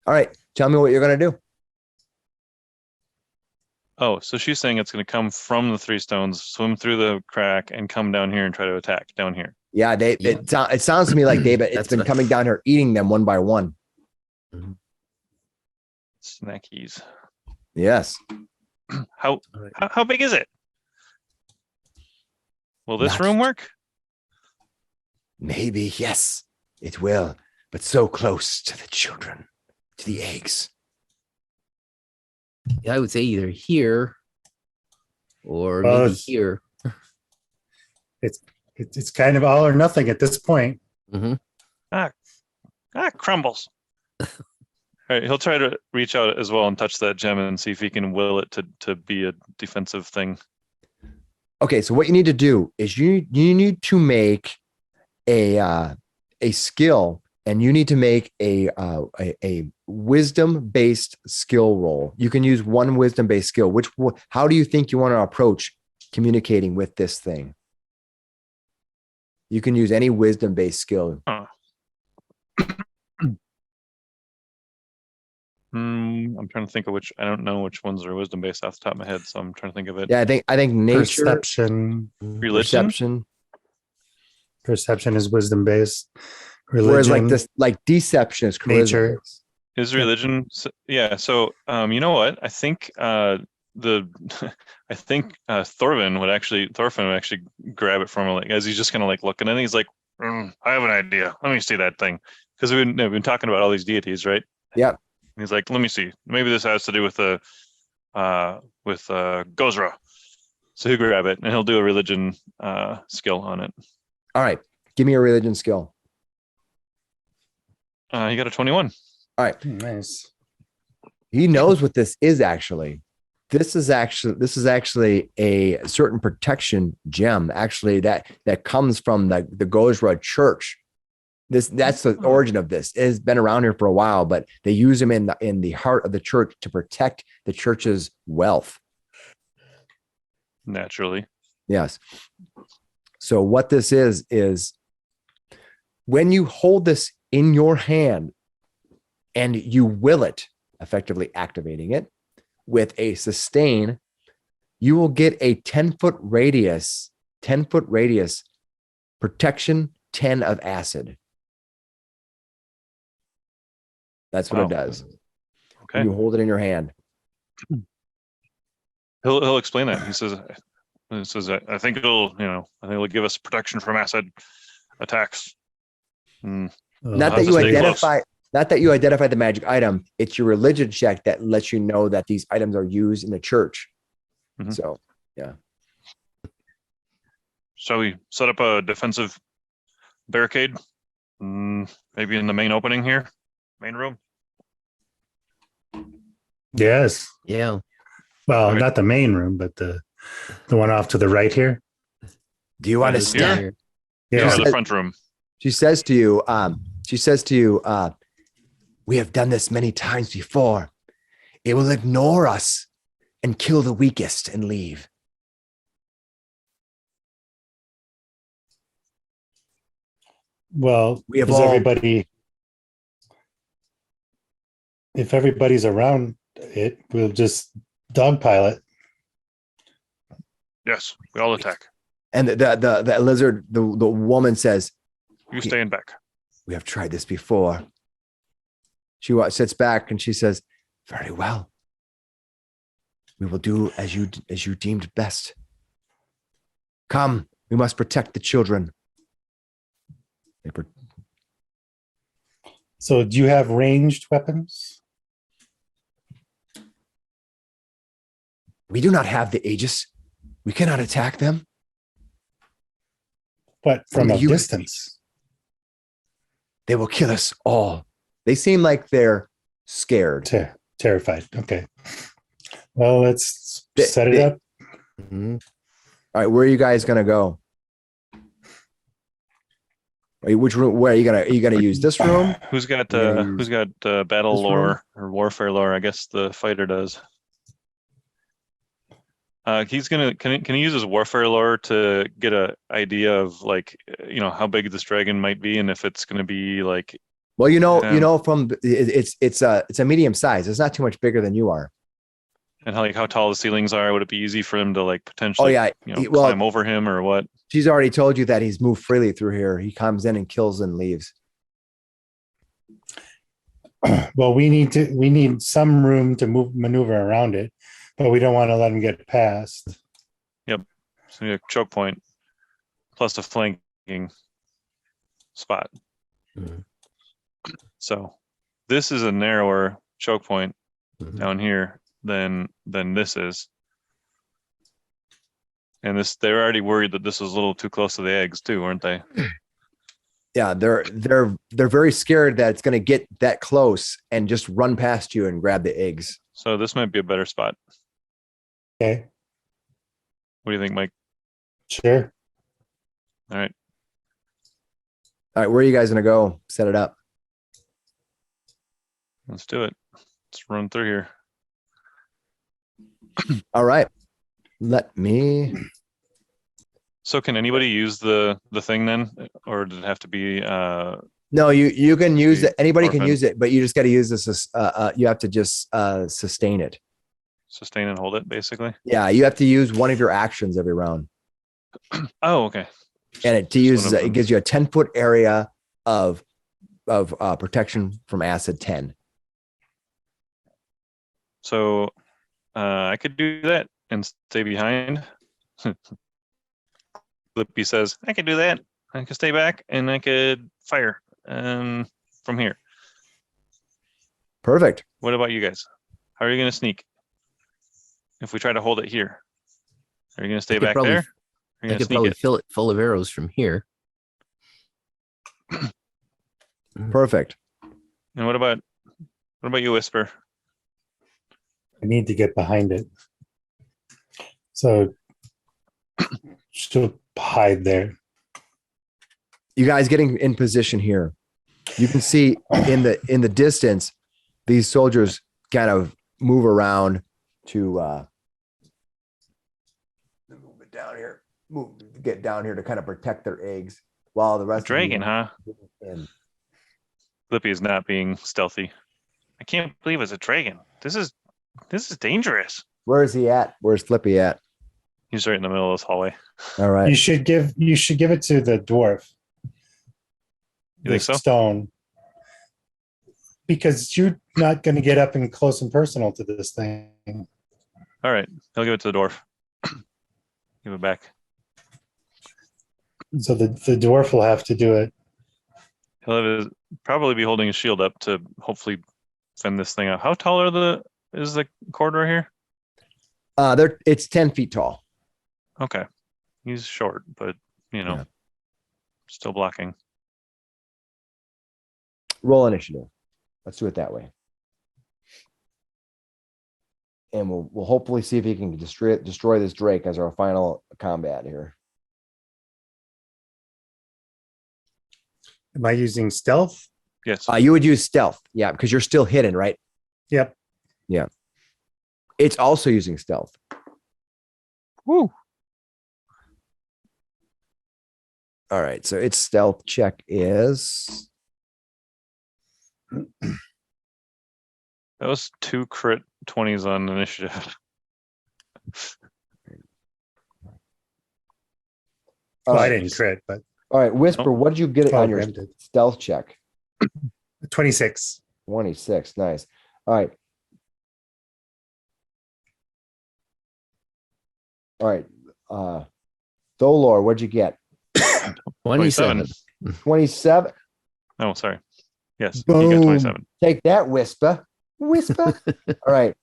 All right. Tell me what you're going to do. Oh, so she's saying it's going to come from the 3 stones, swim through the crack, and come down here and try to attack down here. Yeah, it sounds to me like it's That's been what- coming down here, eating them one by one. Snackies. Yes. How Alright. how big is it? Will this Not- room work? Maybe, yes, it will. But so close to the children, to the eggs. Yeah, I would say either here or Well, maybe it's- here. It's kind of all or nothing at this point. Crumbles. All right, he'll try to reach out as well and touch that gem and see if he can will it to be a defensive thing. Okay, so what you need to do is you need to make a skill, and you need to make a wisdom based skill roll. You can use one wisdom based skill. How do you think you want to approach communicating with this thing? You can use any wisdom based skill. I'm trying to think of which. I don't know which ones are wisdom based off the top of my head, so I'm trying to think of it. Yeah, I think nature, Perception. Religion? Perception is wisdom based. whereas Religion. like deception is charisma. Nature. Is religion? Yeah. So, you know what? I think I think Thorfinn would actually grab it from him, like as he's just kind of like looking at it. He's like, I have an idea. Let me see that thing, because we've been talking about all these deities, right? Yep. He's like, let me see. Maybe this has to do with Gozra. So he'll grab it and he'll do a religion skill on it. All right, give me a religion skill. He got a 21. All right, Nice. he knows what this is actually. This is actually a certain protection gem. Actually, that comes from the Gojra Church. That's the origin of this. It has been around here for a while, but they use them in the heart of the church to protect the church's wealth. Naturally. Yes. So what this is when you hold this in your hand and you will it, effectively activating it with a sustain, you will get a 10-foot radius protection 10 of acid. That's what it does. Okay. When you hold it in your hand. He'll explain that. He says, I think it'll give us protection from acid attacks. Not that you identify the magic item. It's your religion check that lets you know that these items are used in the church. Mm-hmm. So, yeah. Shall we set up a defensive barricade? Maybe in the main opening here, main room. Yes. Yeah. Well, Okay. not the main room, but the one off to the right here. Do you want to is step? here. Yeah. The front room. She says to you, we have done this many times before. It will ignore us and kill the weakest and leave. Well, We have is all- everybody. If everybody's around it, we'll just dogpile it. Yes, we all attack. And the lizard, the woman says, You stay in back. we have tried this before. She sits back and she says, very well. We will do as you deemed best. Come, we must protect the children. So, do you have ranged weapons? We do not have the Aegis. We cannot attack them. But from a You- distance. They will kill us all. They seem like they're scared. Terrified. Okay. Well, let's They- set it they- up. Mhm. All right, where are you guys gonna go? Which room? Where are you gonna use this room? Who's got Yeah, battle this lore or warfare lore? I guess the fighter does. He's gonna can he use his warfare lore to get a idea of how big this dragon might be and if it's gonna be like Well, from it's a medium size. It's not too much bigger than you are. and how tall the ceilings are. Would it be easy for him to potentially Well, climb over him or what? she's already told you that he's moved freely through here. He comes in and kills and leaves. Well, we need some room to maneuver around it, but we don't want to let him get past. So a choke point plus a flanking spot. Mhm. So this is a narrower choke point Mhm. down here than this is. And they're already worried that this is a little too close to the eggs too, aren't they? Yeah, they're very scared that it's gonna get that close and just run past you and grab the eggs. So this might be a better spot. Okay. What do you think, Mike? Sure. All right. All right, where are you guys gonna go? Set it up. Let's do it. Let's run through here. All right. Let me. So can anybody use the thing then? Or does it have to be No, you can use it. Anybody can Orphan. use it, but you just got to use this. You have to just sustain it. sustain and hold it basically? Yeah, you have to use one of your actions every round, Oh, okay. and it Just one of it them. gives you a 10-foot area of protection from acid 10. So I could do that and stay behind. Lippy says, I could do that. I could stay back and I could fire from here. Perfect. What about you guys? How are you going to sneak? If we try to hold it here, are you going to stay I could back probably- there? Are you I going to could sneak probably it? fill it full of arrows from here. Perfect. And what about you, Whisper? I need to get behind it. So she'll hide there. You guys getting in position here. You can see in the distance, these soldiers kind of move around to move it down here. Get down here to kind of protect their eggs while the rest Dragon, huh? And Flippy is not being stealthy. I can't believe it's a dragon. This is dangerous. where is he at? Where's Flippy at? He's right in the middle of this hallway. All right. You should give it to the dwarf. You think so? Stone. Because you're not going to get up and close and personal to this thing. All right. He'll give it to the dwarf. Give it back. So the dwarf will have to do it. He'll probably be holding his shield up to hopefully fend this thing out. How tall is the corridor here? It's 10 feet tall. Okay. He's short, but Yeah. still blocking. Roll initiative. Let's do it that way. And we'll hopefully see if he can destroy this Drake as our final combat here. Am I using stealth? Yes. You would use stealth, yeah, because you're still hidden, right? Yep. Yeah. It's also using stealth. Woo. All right, so its stealth check is That was 2 crit 20s on initiative. all Well, I right. didn't crit, but All right, Whisper, what did you get on your Graham did. stealth check? 26. 26. Nice. All right. All right. Tholor, what'd you get? 27. 27. Oh, sorry. Yes. He Boom. got 27. Take that, Whisper. Whisper. All right.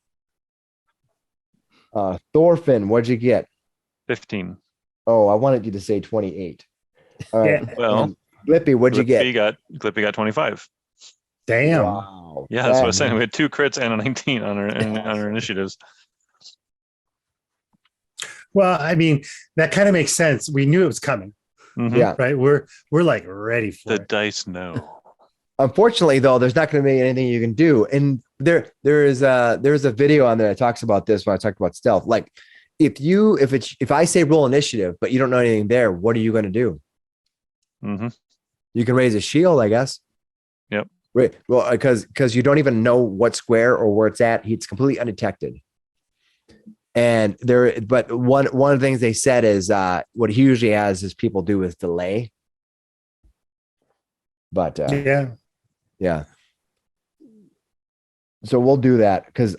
Thorfinn, what'd you get? 15. Oh, I wanted you to say 28. All right. Yeah. Well, Blippy, what'd you get? Clippy got 25. Damn. Wow. Yeah, that's what I was saying. We had 2 crits and a 19 on our initiatives. Well, I mean, that kind of makes sense. We knew it was coming, Mhm. Yeah. right? We're like ready for The it. dice know. Unfortunately, though, there's not going to be anything you can do. And there's a video on there that talks about this when I talked about stealth. Like, if I say roll initiative, but you don't know anything there, what are you going to do? Hmm. You can raise a shield, I guess. Yep. Right. Well, because you don't even know what square or where it's at. It's completely undetected. And but one of the things they said is what he usually has is people do with delay. But Yeah. So we'll do that because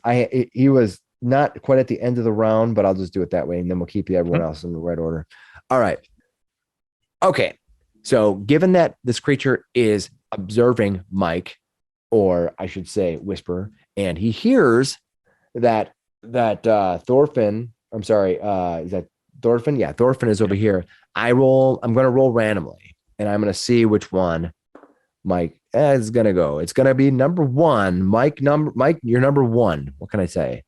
he was not quite at the end of the round, but I'll just do it that way, and then we'll keep everyone else in the right order. All right. Okay. So given that this creature is observing Mike, or I should say Whisper, and he hears that Thorfinn, I'm sorry, is that Thorfinn? Yeah, Thorfinn is over here. I'm going to roll randomly, and I'm going to see which one Mike is going to go. It's going to be number 1. Mike, you're number 1. What can I say?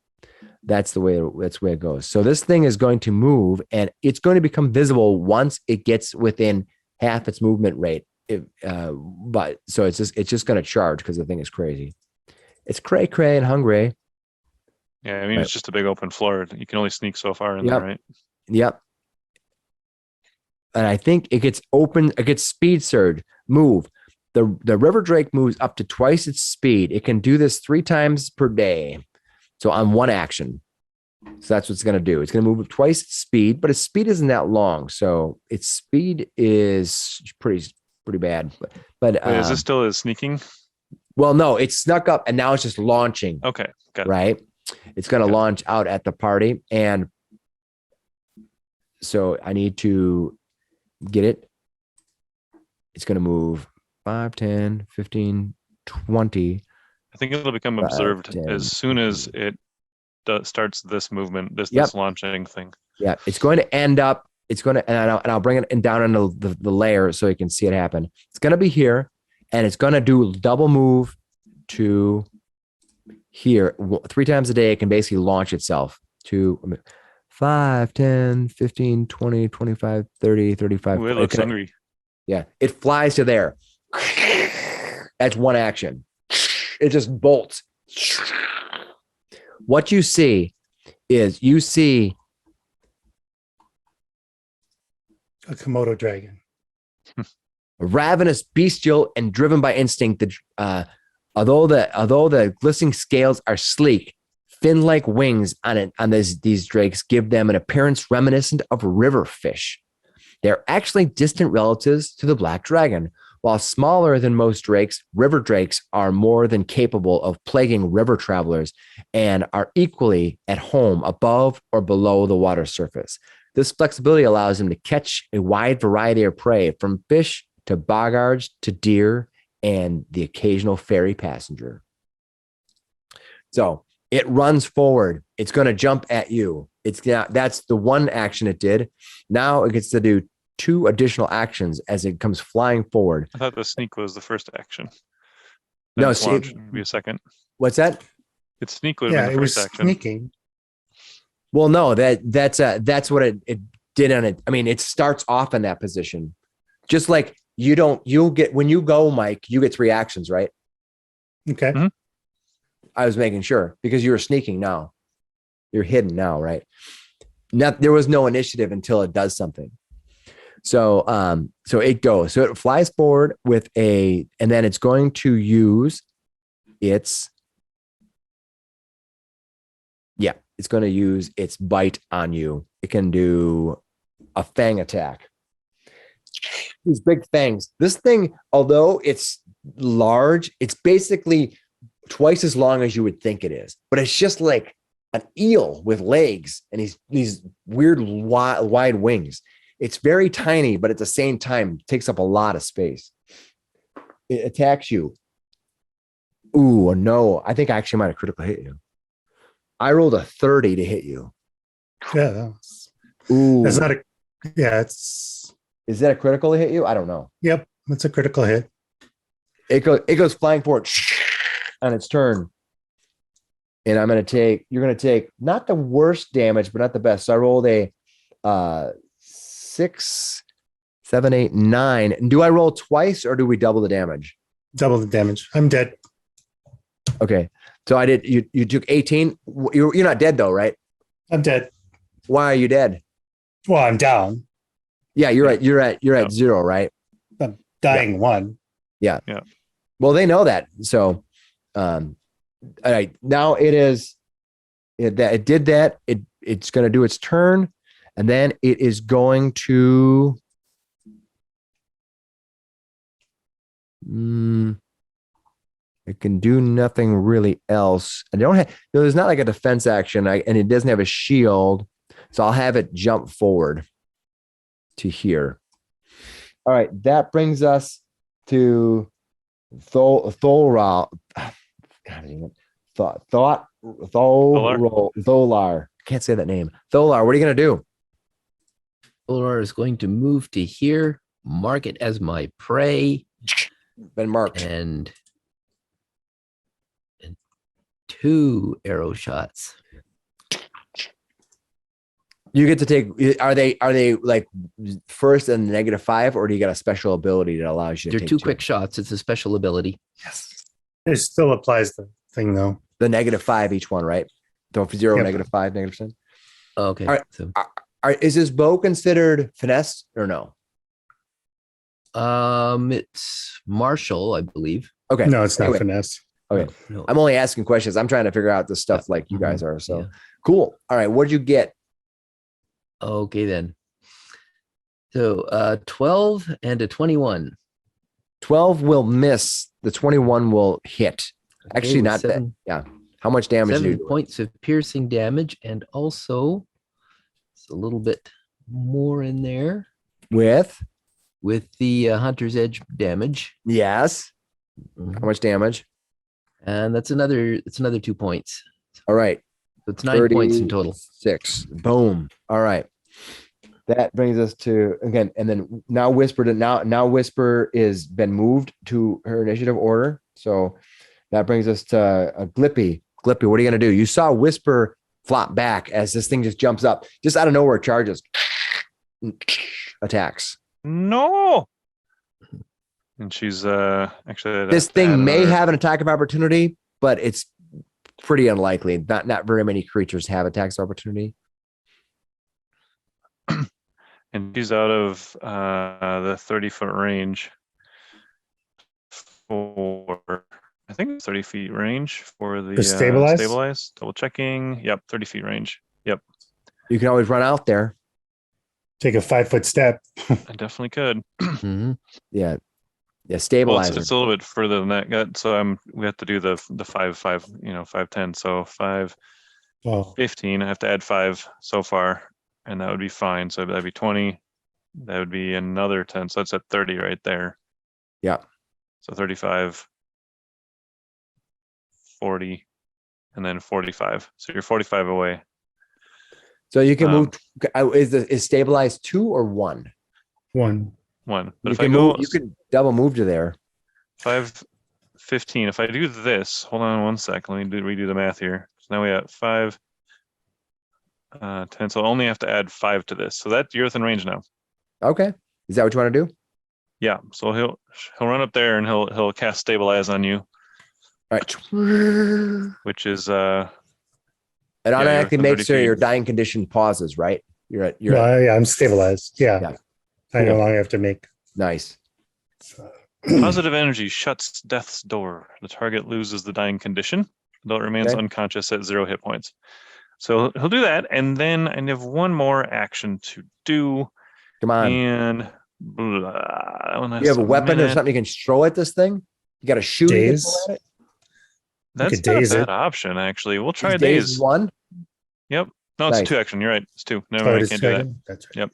That's the way it goes. So this thing is going to move, and it's going to become visible once it gets within half its movement rate. But so it's just going to charge because the thing is crazy. It's cray and hungry. Yeah, I mean, Right. It's just a big open floor. You can only sneak so far in there, right? Yep. And I think it gets speed surge, move. The river drake moves up to twice its speed. It can do this 3 times per day. So on one action. So that's what it's going to do. It's going to move at twice its speed, but its speed isn't that long. So its speed is pretty bad. But Wait, is this still as sneaking? well, no, it's snuck up and now it's just launching. Okay, got it. Right? It's going to launch out at the party. And so I need to get it. It's going to move 5, 10, 15, 20. I think it'll become 5, observed 10, as soon as it starts this movement, this launching thing. Yeah, it's going to end up. It's going to, and I'll bring it down into the layer so you can see it happen. It's going to be here, and it's going to do double move to here 3 times a day. It can basically launch itself to 5, 10, 15, 20, 25, 30, 35. Ooh, it looks hungry. Yeah. It flies to there. That's one action. It just bolts. What you see is A Komodo dragon. ravenous, bestial, and driven by instinct. Although the glistening scales are sleek, fin-like wings on these drakes give them an appearance reminiscent of river fish. They're actually distant relatives to the black dragon. While smaller than most drakes, river drakes are more than capable of plaguing river travelers and are equally at home above or below the water surface. This flexibility allows them to catch a wide variety of prey, from fish to boggards to deer and the occasional ferry passenger. So it runs forward. It's going to jump at you. That's the one action it did. Now it gets to do 2 additional actions as it comes flying forward. I thought the sneak was the first action. No, Its launch would be a second. What's that? Its sneak would have Yeah, been it the was first action. sneaking. Well, no, that's what it did on it. I mean, it starts off in that position. Just like you'll get, when you go, Mike, you get 3 actions, right? Okay. Mhm. I was making sure because you were sneaking now. You're hidden now, right? There was no initiative until it does something. So it goes. So it flies forward and then it's going to use its bite on you. It can do a fang attack. These big fangs. This thing, although it's large, it's basically twice as long as you would think it is, but it's just like an eel with legs and these weird wide wings. It's very tiny, but at the same time, it takes up a lot of space. It attacks you. Ooh, no. I think I actually might have critically hit you. I rolled a 30 to hit you. Yeah. Ooh. That's not a. Yeah, it's. Is that a critical to hit you? I don't know. Yep, that's a critical hit. It goes flying forward on its turn. And you're going to take not the worst damage, but not the best. So I rolled a 6, 7, 8, 9. Do I roll twice or do we double the damage? Double the damage. I'm dead. Okay. So I did, you took 18. You're not dead though, right? I'm dead. Why are you dead? Well, I'm down. Yeah, you're at 0, right? I'm dying 1. Yeah. Yeah. Well, they know that. So, all right, now it did that. It's going to do its turn, and then it is going to. It can do nothing really else. I don't have. There's not like a defense action, and it doesn't have a shield, so I'll have it jump forward to here. All right, that brings us to Tholar. Tholar. Can't say that name. Tholar, what are you gonna do? Tholar is going to move to here, mark it as my prey, Been marked. and 2 arrow shots. You get to take. Are they like first and -5, or do you got a special ability that allows you to They're take 2 quick shots. It's a special ability. Yes. It still applies the thing though. The -5 each one, right? So 0, Yep. -5, -10. Okay. All right. So, Is this bow considered finesse or no? it's martial, I believe. Okay. No, it's not Anyway. finesse. Okay. No. I'm only asking questions. I'm trying to figure out the stuff like you guys are. So Yeah. cool. All right. What'd you get? Okay then. So 12 and a 21. 12 will miss. The 21 will hit. Okay, Actually, with not that. Yeah. How much damage do 7 you do? points of piercing damage, and also it's a little bit more in there With? with the hunter's edge damage. Yes. Mhm. How much damage? And it's another 2 points. All right. So it's 9 points in total. 6. Boom. All right. That brings us to again, and then now Whisper is been moved to her initiative order. So that brings us to Glippy. Glippy, what are you gonna do? You saw Whisper flop back as this thing just jumps up, just out of nowhere, charges, attacks. No. And she's actually This thing may have an attack of opportunity, but it's pretty unlikely. Not very many creatures have attacks of opportunity. and she's out of the 30-foot range for I think it's 30 feet range for the stabilize? stabilize. Double checking. Yep, 30 feet range. Yep. You can always run out there. Take a 5-foot step. I definitely could. Yeah. Yeah, Well, stabilizer. it's a little bit further than that. So we have to do the 5, 5, 10. So 5, Oh, 15. I have to add 5 so far, and that would be fine. So that'd be 20. That would be another 10. So that's at 30 right there. Yeah. So 35, 40, and then 45. So you're 45 away. So you can move. Is stabilized 2 or 1? 1. 1. But You if can I go move. You can double move to there. 5, 15. If I do this, hold on one sec. Let me redo the math here. So now we have 5, 10. So I only have to add 5 to this. So you're within range now. Okay. Is that what you want to do? Yeah. So he'll run up there and he'll cast stabilize on you, All right. which is It you're automatically within makes 30 sure feet. your dying condition pauses, right? You're at Yeah, I'm stabilized. Yeah. Yeah. I no Cool. longer have to make. nice. Positive energy shuts death's door. The target loses the dying condition, though it remains Okay. unconscious at 0 hit points. So he'll do that, and then I have one more action to do, Come on. and that one has You have a weapon or minute. something you can throw at this thing? You got a shoe you can Daze? throw at it? That's could not a daze bad it. option, actually. We'll try Is daze daze. 1? Yep. No, it's Nice. 2 action. You're right. It's 2. Never Oh, mind. it I is can't do that. second? That's right. Yep.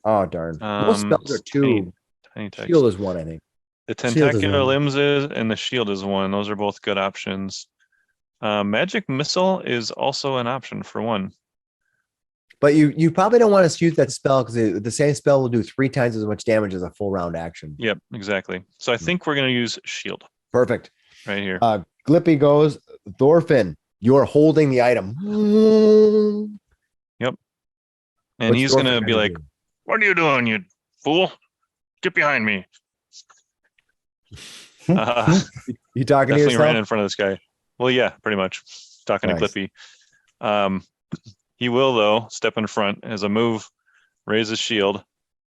Oh, darn. Most spells are 2. Tiny text. Shield is 1, I think. The Shield is tentacular 1. limbs and the shield is 1. Those are both good options. Magic missile is also an option for 1. But you probably don't want to use that spell because the same spell will do 3 times as much damage as a full round action. Yep, exactly. So I think we're going to use shield Perfect. right here. Glippy goes, Thorfinn, you're holding the item. And What's he's going to Thorfinn be gonna like, do? "What are you doing, you fool? Get behind me." You talking to Definitely ran yourself? in front of this guy. Well, yeah, pretty much. Talking Nice. to Clippy. He will, though, step in front as a move, raise his shield,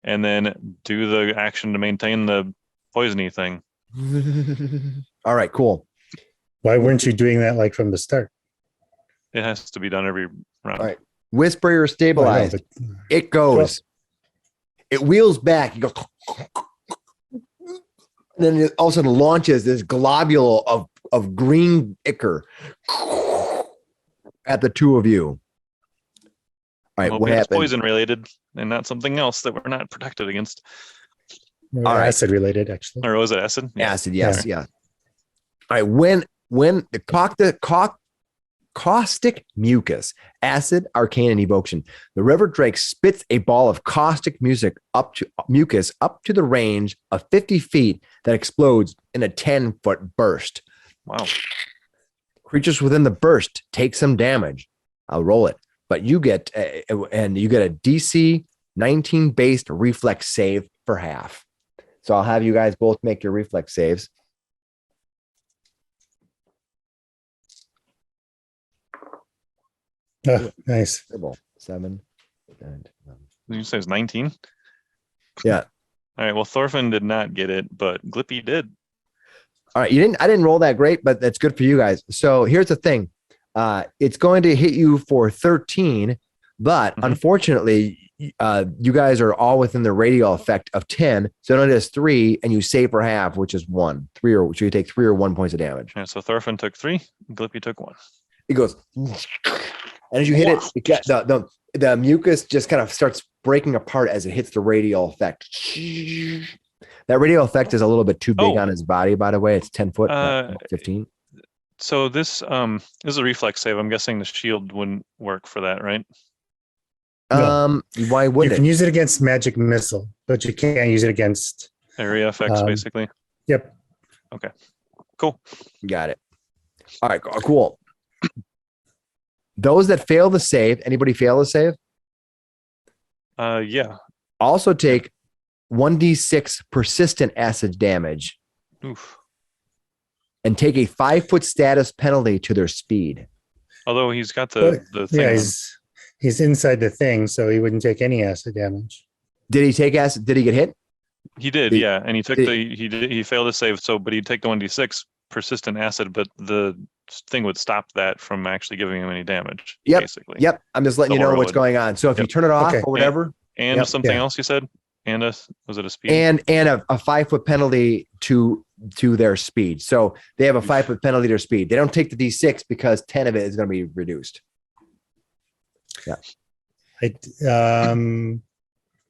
and then do the action to maintain the poisony thing. All right, cool. Why weren't you doing that like from the start? It has to be done every round. All right. Whisper your Well, I know, stabilized. but It goes. It wheels back. You go. Then it all of a sudden launches this globule of green ichor at the two of you. All right, Hope what it's happened? poison related and not something else that we're not protected against. more All right. acid related, actually. Or was it acid? Yeah. Acid, yes, yeah. All right, when the caustic mucus, acid, arcane, and evocation, the river drake spits a ball of caustic mucus up to the range of 50 feet that explodes in a 10-foot burst. Wow. Creatures within the burst take some damage. I'll roll it, but you get a DC 19 based reflex save for half. So I'll have you guys both make your reflex saves. Oh, nice. 7, 9, 10. Did you say it's 19? Yeah. All right. Well, Thorfinn did not get it, but Glippy did. All right. I didn't roll that great, but that's good for you guys. So here's the thing. It's going to hit you for 13, but unfortunately, you guys are all within the radial effect of 10. So it only does 3, and you save for half, which is 1. 3 or so you take 3 or 1 points of damage. Yeah, so Thorfinn took 3, Glippy took 1. It goes, and as you hit it, the mucus just kind of starts breaking apart as it hits the radial effect. That radial effect is a little bit too big on his body, by the way. It's 10 foot, not 15. So this is a reflex save. I'm guessing the shield wouldn't work for that, right? No. Why You wouldn't can it? use it against magic missile, but you can't use it against. Area effects, basically. Yep. Okay. Cool. Got it. All right, cool. Those that fail the save, anybody fail the save? Yeah. Also take 1d6 persistent acid damage Oof. and take a 5-foot status penalty to their speed. Although he's got But, the thing yeah, on. he's inside the thing, so he wouldn't take any acid damage. Did he take acid? Did he get hit? He did, Did- yeah, and he took did- he failed to save, so but he'd take the 1d6 persistent acid, but the thing would stop that from actually giving him any damage. Yep, Basically. Yep. I'm just letting The you know aura what's would. going on. So if you Yep. turn it off Okay. or whatever, And Yep. something Yeah. else you said? And was it a speed? and a 5-foot penalty to their speed. So they have a 5-foot penalty to their speed. They don't take the D6 because 10 of it is going to be reduced. The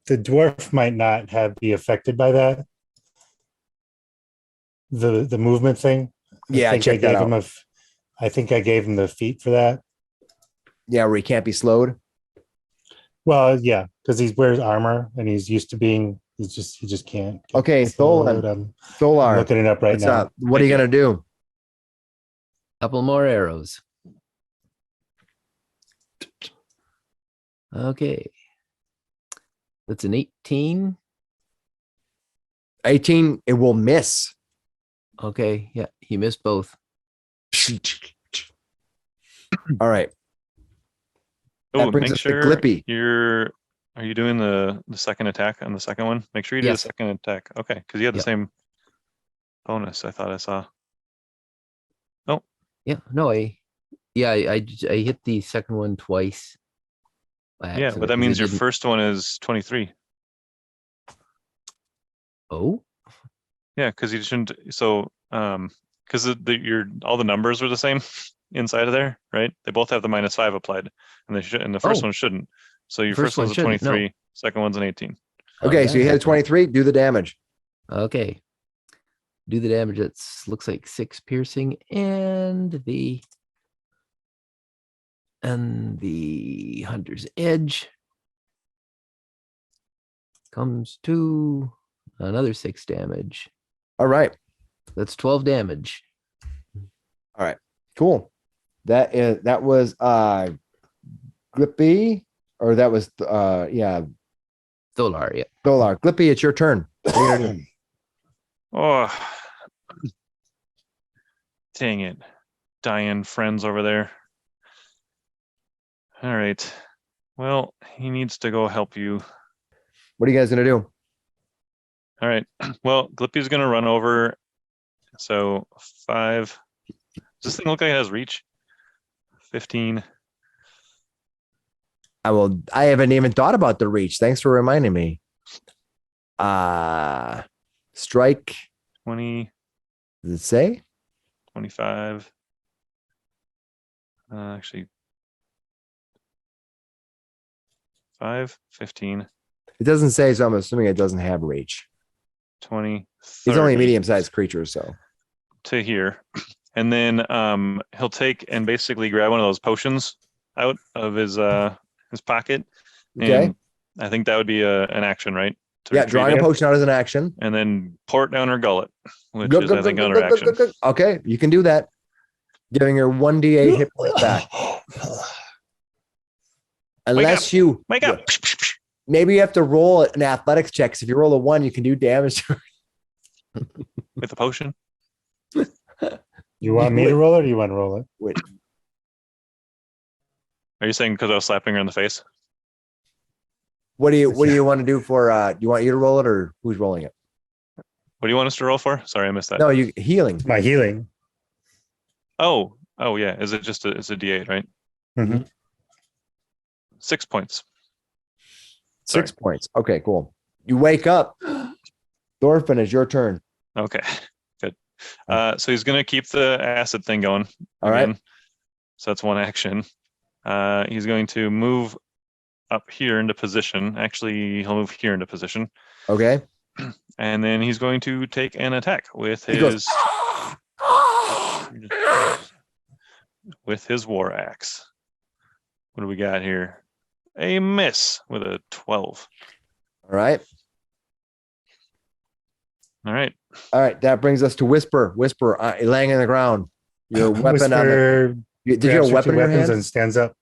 dwarf might not be affected by that. The movement thing. Yeah, I checked that gave him out. I think I gave him the feat for that. Yeah, where he can't be slowed. Well, yeah, because he wears armor and he's used to being. He just can't. get Okay, slowed. Tholan. I'm Solar, looking it up right what's now. up? What are you going to do? Couple more arrows. Okay. That's an 18. 18, it will miss. Okay. Yeah. He missed both. All right. Oh, That brings make us to sure Glippy. are you doing the second attack on the second one? Make sure you do Yes. the second attack. Okay, because you had the Yep. same bonus I thought I saw. Yeah. No, I hit the second one twice. by Yeah, accident but that 'cause means it your didn't- first one is 23. Oh, Yeah, because you shouldn't. So, because your all the numbers are the same inside of there, right? They both have the -5 applied, and they should. And the first Oh. one shouldn't. So your First first one one's a shouldn't, no. 23. Second one's an 18. Okay, that so you hit a happened. 23, do the damage. Okay. Do the damage. That's looks like 6 piercing and the hunter's edge comes to another 6 damage. All right. That's 12 damage. Cool. That was Glippy, or that was yeah, Tholar, yeah. Dolar. Glippy, it's your turn. What are you gonna do? Oh, dang it. Dying friends over there. All right. Well, he needs to go help you. What are you guys gonna do? All right. Well, Glippy's going to run over. So 5. Does this thing look like it has reach? 15. I haven't even thought about the reach. Thanks for reminding me. Strike. 20, Does it say? 25. Actually, 5, 15, It doesn't say, so I'm assuming it doesn't have reach. 20, He's only a 30 medium-sized creature, so to here. And then he'll take and basically grab one of those potions out of his pocket. okay. And I think that would be an action, right? To Yeah, retrieve drawing it. a potion out as an action. And then pour it down her gullet, which Go, is, go, I think, go, under go, go, action. go, go. Okay, you can do that. Giving her 1d8 hit points back. Unless you Wake up! maybe you have to roll an athletics check. 'Cause if you roll a 1, you can do damage. With the potion. You want me to roll it, or you want to roll it? Wait, Are you saying because I was slapping her in the face? what do you want to do for do you want you to roll it or who's rolling it? What do you want us to roll for? Sorry, I missed that. No, you healing. My healing. Oh, yeah. Is it just it's a D8, right? Mhm. 6 points. 6 points. Okay, cool. You wake up. Thorfinn, it's your turn. Okay, good. So he's gonna keep the acid thing going. All right. again. So that's one action. He's going to move up here into position. Actually, he'll move here into position. Okay. And then he's going to take an attack with He goes, his war axe. What do we got here? A miss with a 12. all right. All right. All right. That brings us to Whisper. Whisper, laying on the ground. Your weapon on the. Whisper Did you have Grabs a your weapon two in your weapons hand? and stands up.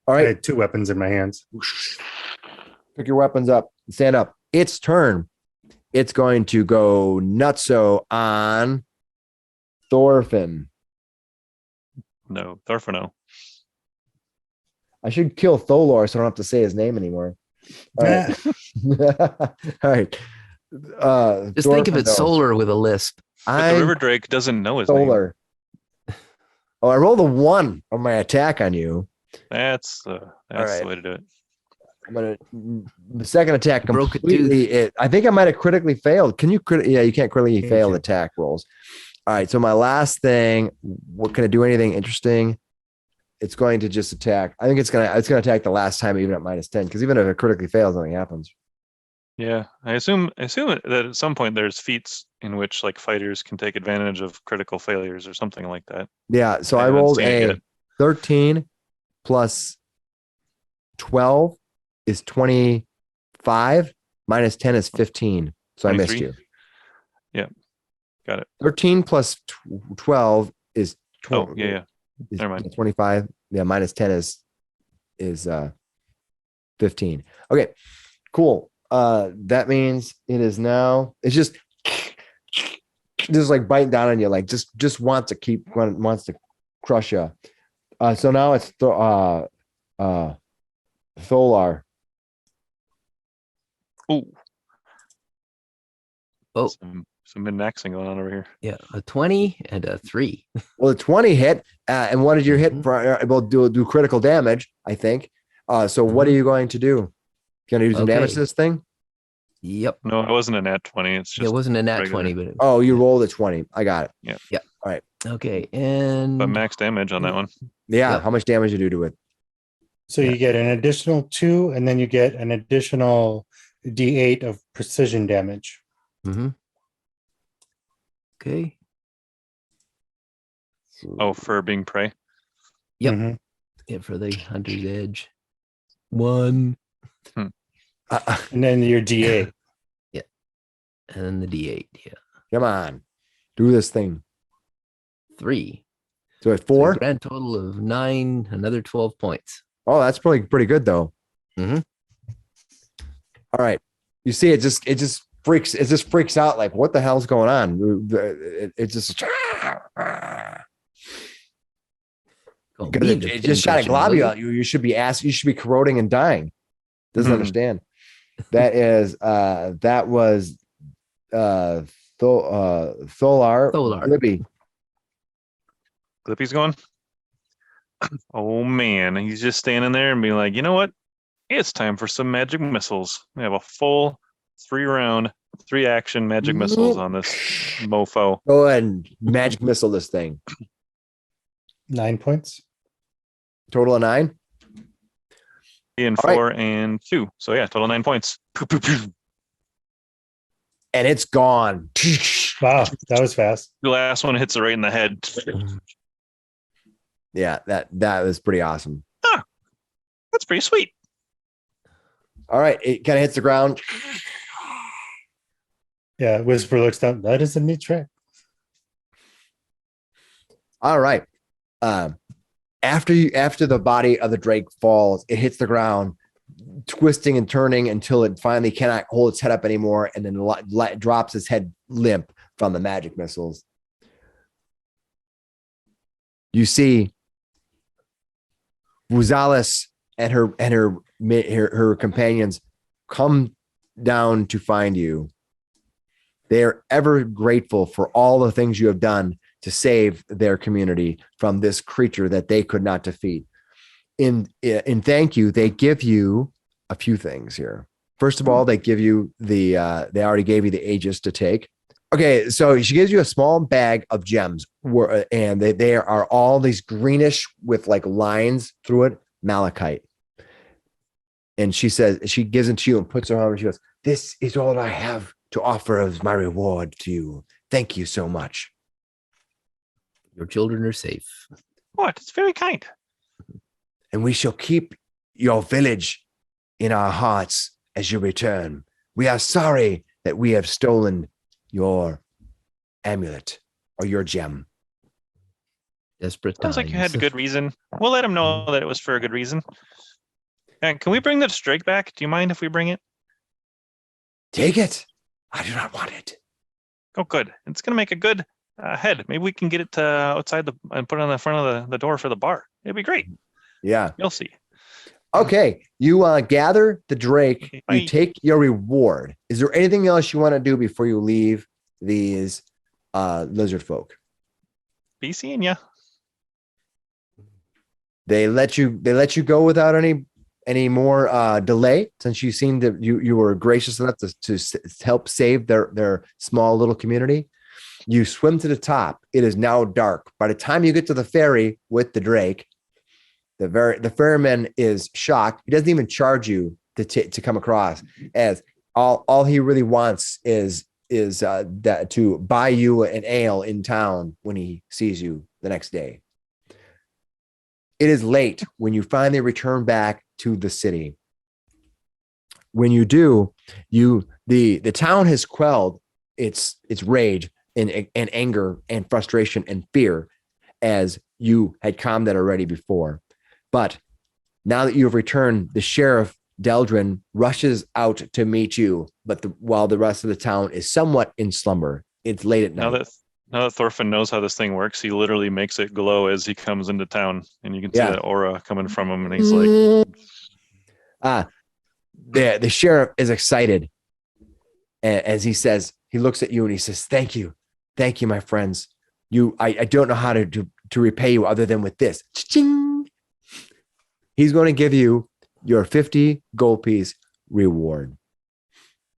All I right. had two weapons in my hands. Pick your weapons up. Stand up. Its turn. It's going to go nutso on Thorfinn. No, Thorfinn. I should kill Tholor so I don't have to say his name anymore. All right. All right. Just think of it Thorfinn, solar with a lisp. But the I'm river drake doesn't know his name. Solar. Oh, I rolled a 1 on my attack on you. That's right. the way to do it. I'm gonna the second attack Broke a completely. I think I might have critically failed. Can you Yeah, you can't critically You fail can. attack rolls. All right. So my last thing. What can I do? Anything interesting? It's going to just attack. I think it's gonna attack the last time even at -10 because even if it critically fails, nothing happens. Yeah, I assume that at some point there's feats in which like fighters can take advantage of critical failures or something like that. Yeah. So I haven't rolled seen it a yet. 13 plus 12 is 25. -10 is 15. So I missed 23? you. Yeah, got it. 13 plus 12 is 12. Oh, yeah. Is Never mind. 25. Yeah, -10 is 15. Okay, cool. That means it is now. It's just like biting down on you, like just wants to crush you. So now it's Tholar. Ooh, Oh, some min-maxing going on over here. yeah, a 20 and a 3. Well, the 20 hit, and what did you hit Mhm. for? Well, do critical damage, I think. So what are you going to do? Gonna do some damage to Okay. this thing? Yep. No, it wasn't a nat 20. It's It just wasn't a nat regular. 20, but Oh, you rolled a 20. I got it. okay. And but max damage on that one. Yeah. Yep. How much damage you do it? So you get an additional 2, and then you get an additional D8 of precision damage. okay. Oh, for being prey. Yep. Mhm. Yeah, for the hunter's edge. 1 And then your D8. and then the D8. Yeah. Come on, do this thing. 3. So at So a 4. grand total of 9, another 12 points. Oh, that's pretty good though. Mhm. All right. You see, it just freaks out. Like, what the hell's going on? It just. Call Because me it, the it just shot a pincushion, will globule you? at you. You should be corroding and dying. Doesn't Mhm. understand. That is that was Tholar Tholar. Libby. Glippy's going. Oh man, he's just standing there and being like, you know what? It's time for some magic missiles. We have a full 3-round, 3-action magic missiles on this mofo. Go ahead and magic missile this thing. 9 points. Total of 9. And All right. 4 and 2. So yeah, total 9 points. Pew, pew, pew. And it's gone. Wow, that was fast. The last one hits it right in the head. Yeah, that was pretty awesome. That's pretty sweet. All right, it kind of hits the ground. Yeah, Whisper looks down. That is a neat trick. All right. After the body of the drake falls, it hits the ground, twisting and turning until it finally cannot hold its head up anymore, and then drops its head limp from the magic missiles. You see Rosales and her companions come down to find you. They are ever grateful for all the things you have done to save their community from this creature that they could not defeat. In thank you, they give you a few things here. First of all, they give you they already gave you the Aegis to take. Okay, so she gives you a small bag of gems, and they are all these greenish with like lines through it, malachite. And she says, she gives it to you and puts her arm, and she goes, "This is all I have to offer as my reward to you. Thank you so much." Your children are safe. What? It's very kind. And we shall keep your village in our hearts as you return. We are sorry that we have stolen your amulet or your gem. Desperate Sounds like you had a times. good reason. We'll let him know that it was for a good reason. And can we bring the Drake back? Do you mind if we bring it? Take it. I do not want it. Oh, good. It's gonna make a good head. Maybe we can get it outside and put it on the front of the door for the bar. It'd be great. Yeah. You'll see. Okay. You gather the Drake. Okay, You bye. take your reward. Is there anything else you want to do before you leave these lizard folk? Be seeing ya. They let you go without any more delay, since you seemed that you were gracious enough to help save their small little community. You swim to the top. It is now dark. By the time you get to the ferry with the Drake, the ferryman is shocked. He doesn't even charge you to come across, as all he really wants is that to buy you an ale in town when he sees you the next day. It is late when you finally return back to the city. When you do, the town has quelled its rage and anger and frustration and fear, as you had calmed that already before. But now that you have returned, the sheriff Deldrin rushes out to meet you, but while the rest of the town is somewhat in slumber. It's late at night. Now that Thorfinn knows how this thing works, he literally makes it glow as he comes into town, and you can see that aura coming from him, and he's like, the sheriff is excited as he looks at you and he says, thank you, my friends. I don't know how to repay you other than with this. Cha-ching! He's going to give you your 50 gold piece reward.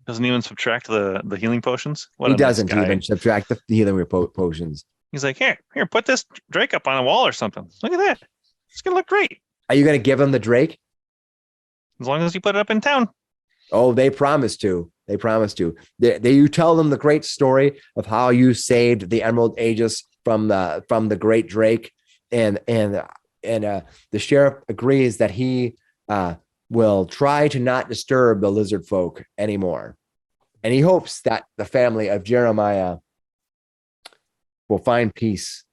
doesn't even subtract the healing potions. He doesn't even subtract the healing potions. He's like, here, put this Drake up on a wall or something. Look at that. It's gonna look great. Are you going to give him the Drake? As long as you put it up in town. Oh, they promised to. You tell them the great story of how you saved the Emerald Aegis from the great Drake, and the sheriff agrees that he will try to not disturb the lizard folk anymore, and he hopes that the family of Jeremiah will find peace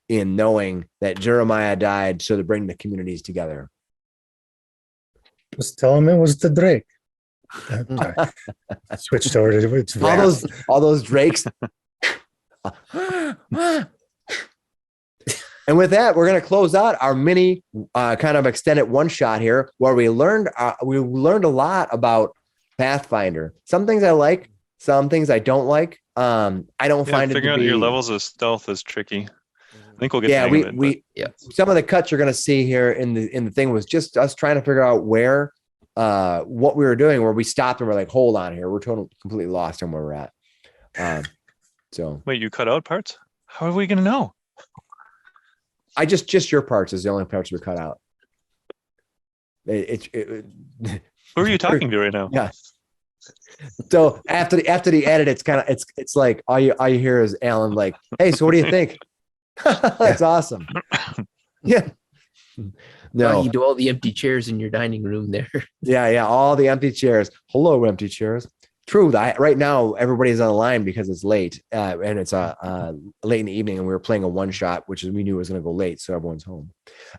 in knowing that Jeremiah died so to bring the communities together. Just tell him it was the Drake. Switched over to it's all those Drakes. And with that, we're going to close out our mini kind of extended one shot here, where we learned a lot about Pathfinder. Some things I like, some things I don't like. I don't find it to be. Figuring out your levels of stealth is tricky. I think we'll get. Some of the cuts you're going to see here in the thing was just us trying to figure out where what we were doing, where we stopped and we're like, hold on here, we're completely lost on where we're at. So wait, you cut out parts? How are we going to know? I just your parts is the only parts we cut out. Who are you talking to right now? Yeah. So after the edit, it's kind of it's like all you hear is Alan like, hey, so what do you think? That's awesome. Yeah. No, you do all the empty chairs in your dining room there. Yeah, all the empty chairs. Hello, empty chairs. True. Right now, everybody's on the line because it's late, and it's late in the evening, and we were playing a one shot, which we knew was going to go late, so everyone's home.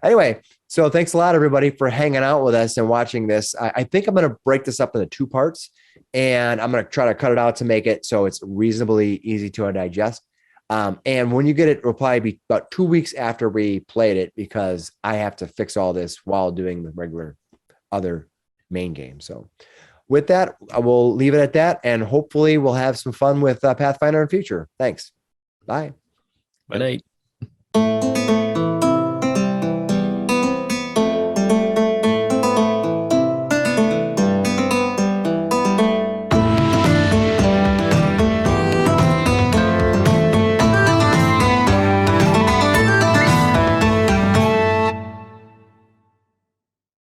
Anyway, so thanks a lot, everybody, for hanging out with us and watching this. I think I'm going to break this up into 2 parts, and I'm going to try to cut it out to make it so it's reasonably easy to digest. And when you get it, it'll probably be about 2 weeks after we played it, because I have to fix all this while doing the regular other main game. So with that, I will leave it at that, and hopefully we'll have some fun with Pathfinder in future. Thanks. Bye. Good night.